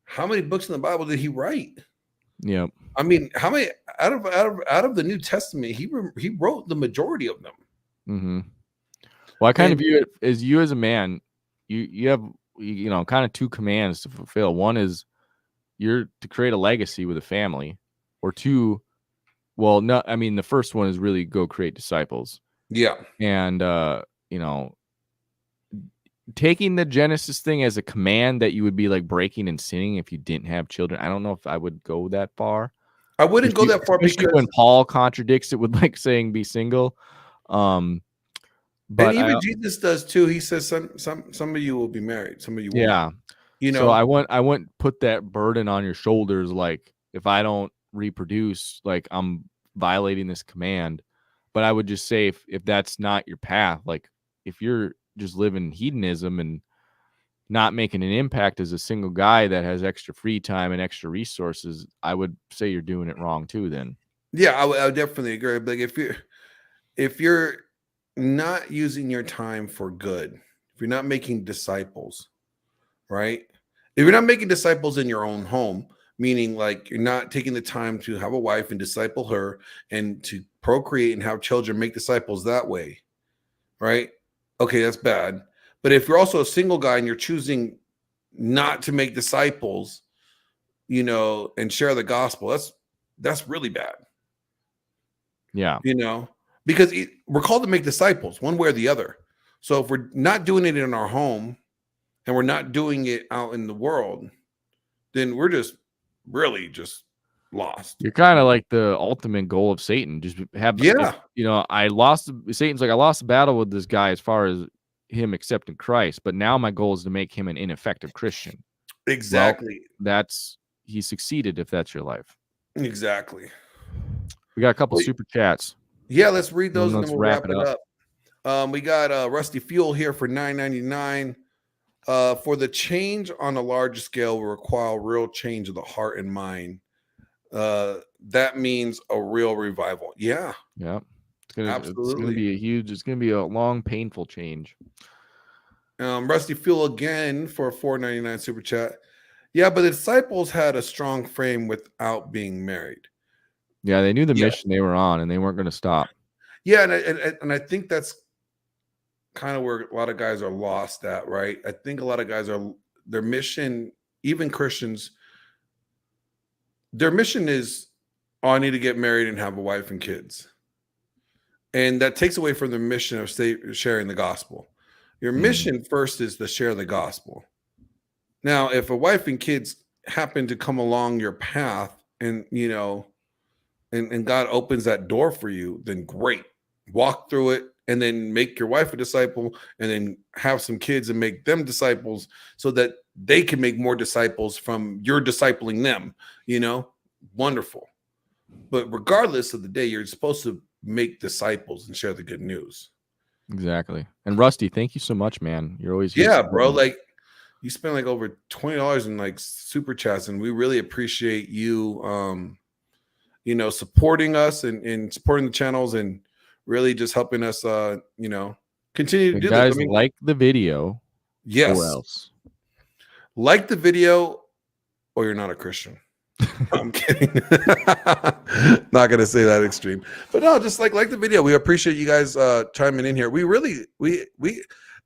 how many books in the Bible did he write? Yep. I mean, how many out of the New Testament he wrote the majority of them. Mm-hmm. Well, I kind of view it as you as a man, you have kind of two commands to fulfill. One is you're to create a legacy with a family, or two, well, no, I mean the first one is really go create disciples. Yeah, and taking the Genesis thing as a command that you would be like breaking and sinning if you didn't have children. I don't know if I would go that far. I wouldn't go that far because when Paul contradicts it with like saying be single. But even Jesus does too. He says some of you will be married, some of you won't. Yeah. So I wouldn't put that burden on your shoulders. Like, if I don't reproduce, like, I'm violating this command. But I would just say if that's not your path, like if you're just living hedonism and not making an impact as a single guy that has extra free time and extra resources, I would say you're doing it wrong too then. Yeah, I would definitely agree. But if you're not using your time for good, if you're not making disciples, right? If you're not making disciples in your own home, meaning like you're not taking the time to have a wife and disciple her and to procreate and have children, make disciples that way, right? Okay, that's bad. But if you're also a single guy and you're choosing not to make disciples, and share the gospel, that's really bad. Yeah. Because we're called to make disciples one way or the other. So if we're not doing it in our home and we're not doing it out in the world, then we're just really just lost. You're kind of like the ultimate goal of Satan. Just have, Satan's like, I lost the battle with this guy as far as him accepting Christ, but now my goal is to make him an ineffective Christian. Exactly. Well, he succeeded if that's your life. Exactly. We got a couple super chats. Yeah, let's read those and then we'll wrap it up. We got Rusty Fuel here for $9.99. For the change on a large scale will require real change of the heart and mind. That means a real revival. Yeah. Yeah. Absolutely. It's going to be a long, painful change. Rusty Fuel again for a $4.99 super chat. Yeah, but the disciples had a strong frame without being married. Yeah, they knew the mission they were on, and they weren't going to stop. Yeah, and I think that's kind of where a lot of guys are lost at, right? I think a lot of guys are, their mission, even Christians, their mission is, oh, I need to get married and have a wife and kids. And that takes away from the mission of sharing the gospel. Your mission first is to share the gospel. Now, if a wife and kids happen to come along your path and, you know, and God opens that door for you, then great. Walk through it and then make your wife a disciple and then have some kids and make them disciples so that they can make more disciples from your discipling them, you know, wonderful. But regardless of the day, you're supposed to make disciples and share the good news. Exactly. And Rusty, thank you so much, man. You're always Yeah, bro. Like you spent like over $20 in like super chats, and we really appreciate you you know, supporting us and supporting the channels and really just helping us you know, continue to do guys. this. I mean, like the video. yes. Or else. Like the video or you're not a Christian. I'm kidding. Not gonna say that extreme, but no, just like the video. We appreciate you guys chiming in here. We really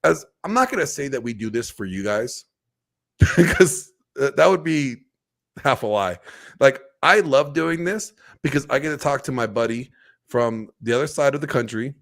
as I'm not gonna say that we do this for you guys because that would be half a lie. Like I love doing this because I get to talk to my buddy from the other side of the country.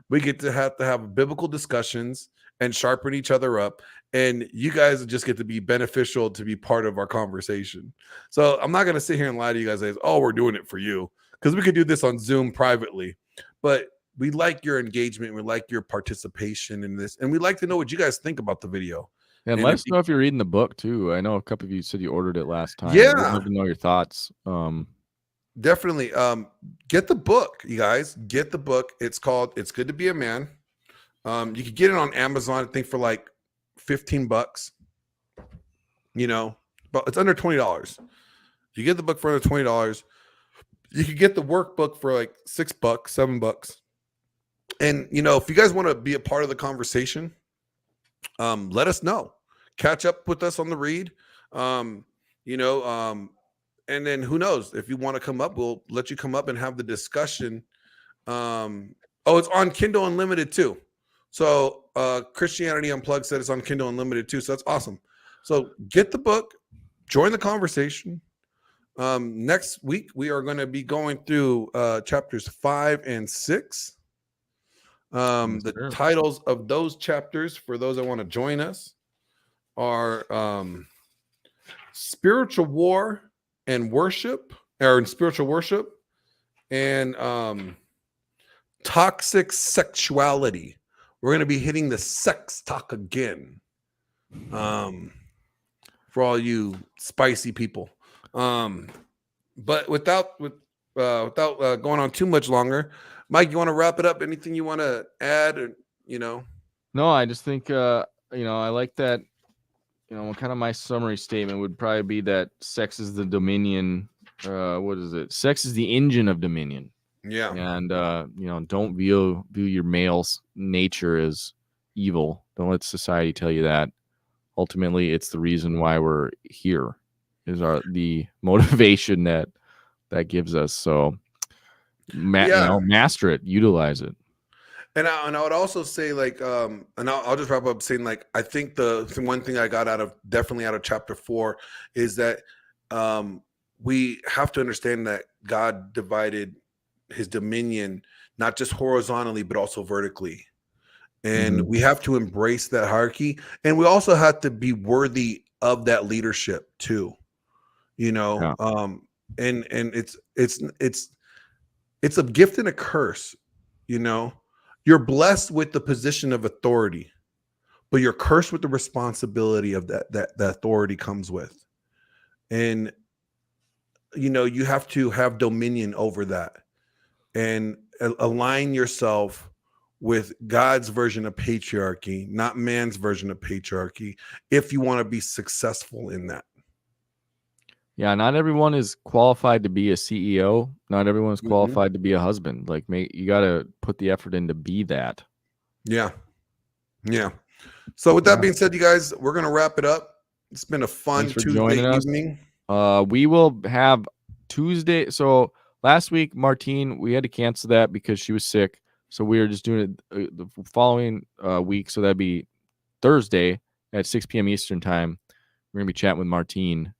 We get to have biblical discussions and sharpen each other up. And you guys just get to be beneficial to be part of our conversation. So I'm not going to sit here and lie to you guys and say, oh, we're doing it for you. Because we could do this on Zoom privately. But we like your engagement. We like your participation in this. And we'd like to know what you guys think about the video. And let us know if you're reading the book too. I know a couple of you said you ordered it last time. Yeah. I'd love to know your thoughts. Definitely. Get the book, you guys. Get the book. It's called It's Good to Be a Man. You can get it on Amazon, I think, for like $15. You know, but it's under $20. You get the book for under $20. You can get the workbook for like $6, $7. And you know, if you guys want to be a part of the conversation, let us know. Catch up with us on the read. You know, and then who knows, if you want to come up, we'll let you come up and have the discussion. Oh, it's on Kindle Unlimited too. So Christianity Unplugged said it's on Kindle Unlimited too. So that's awesome. So get the book, join the conversation. Next week, we are going to be going through chapters 5 and 6. The titles of those chapters, for those that want to join us, are Spiritual War and Worship, or Spiritual Worship, and Toxic Sexuality. We're going to be hitting the sex talk again, for all you spicy people. But without going on too much longer, Mike, you want to wrap it up? Anything you want to add? Or, you know? No, I just think, you know, I like that, you know, kind of my summary statement would probably be that sex is the dominion. What is it? Sex is the engine of dominion. Yeah. And, you know, don't view your male's nature as evil. Don't let society tell you that. Ultimately, it's the reason why we're here, is the motivation that gives us. So, you know, master it, utilize it. And I would also say, like, and I'll just wrap up saying, like, I think the one thing I got definitely out of chapter 4 is that we have to understand that God divided his dominion not just horizontally but also vertically, and we have to embrace that hierarchy, and we also have to be worthy of that leadership too, you know. And it's a gift and a curse, you know. You're blessed with the position of authority, but you're cursed with the responsibility of that authority comes with. And you know, you have to have dominion over that and align yourself with God's version of patriarchy, not man's version of patriarchy, if you want to be successful in that. Yeah, not everyone is qualified to be a CEO. Not everyone is qualified to be a husband. Like, you got to put the effort in to be that. Yeah. Yeah. So with that being said, you guys, we're going to wrap it up. It's been a fun Tuesday evening. We will have Tuesday. So last week, Martine, we had to cancel that because she was sick. So we are just doing it the following week. So that'd be Thursday at 6 p.m. Eastern time. We're gonna be chatting with Martine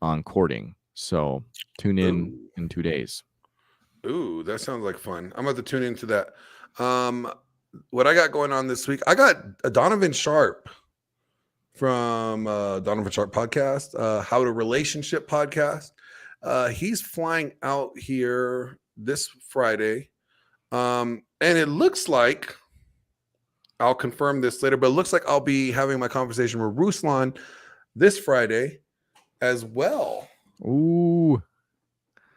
on courting. So tune in 2 days. Ooh, that sounds like fun. I'm about to tune into that. What I got going on this week, I got a Donovan Sharp from Donovan Sharp podcast, How to Relationship podcast. He's flying out here this Friday. And it looks like, I'll confirm this later, but it looks like I'll be having my conversation with Ruslan this Friday as well. Ooh.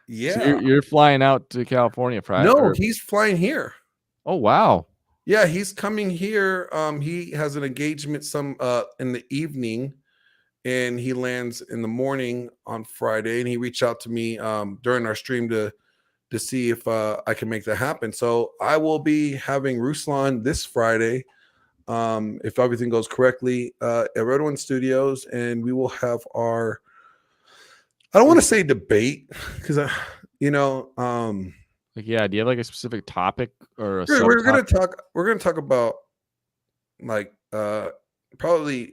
Yeah. So you're flying out to California Friday? No, he's flying here. Oh, wow. Yeah, he's coming here. He has an engagement in the evening, and he lands in the morning on Friday. And he reached out to me during our stream to see if I can make that happen. So I will be having Ruslan this Friday, if everything goes correctly, at Red One Studios, and we will have our, I don't want to say debate because like, yeah, do you have like a specific topic or a we're gonna subtopic? talk about like probably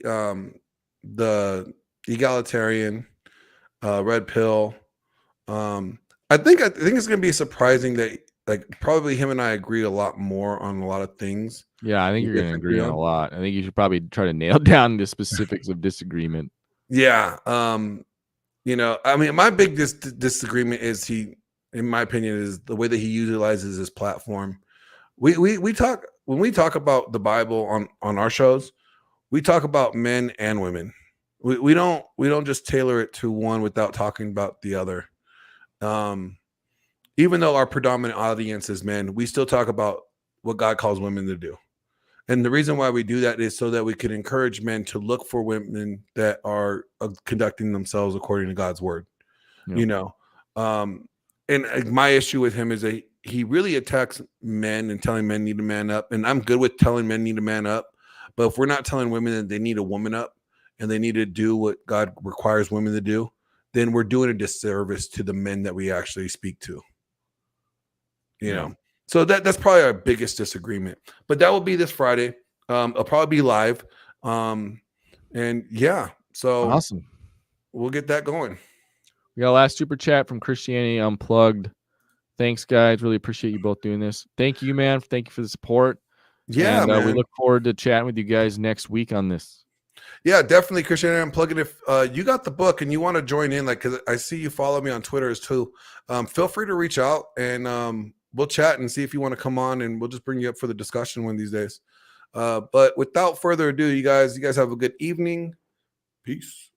the egalitarian red pill. I think it's gonna be surprising that like probably him and I agree a lot more on a lot of things. Yeah, I think you're going to agree on Yeah. a lot. I think you should probably try to nail down the specifics of disagreement. Yeah. I mean, my big disagreement is in my opinion, is the way that he utilizes his platform. We talk, when we talk about the Bible on our shows, we talk about men and women. We don't just tailor it to one without talking about the other. Even though our predominant audience is men, we still talk about what God calls women to do. And the reason why we do that is so that we can encourage men to look for women that are conducting themselves according to God's word. Yeah. And my issue with him is that he really attacks men and telling men need to man up. And I'm good with telling men need to man up. But if we're not telling women that they need to woman up and they need to do what God requires women to do, then we're doing a disservice to the men that we actually speak to. You know? So that's probably our biggest disagreement. But that will be this Friday. It'll probably be live. And yeah, so Awesome. We'll get that going. We got a last super chat from Christianity Unplugged. Thanks, guys. Really appreciate you both doing this. Thank you, man. Thank you for the support. Yeah, and man. We look forward to chatting with you guys next week on this. Yeah, definitely, Christianity Unplugged. If you got the book and you want to join in, like, because I see you follow me on Twitter as too, feel free to reach out and we'll chat and see if you want to come on, and we'll just bring you up for the discussion one of these days. But without further ado, you guys have a good evening. Peace.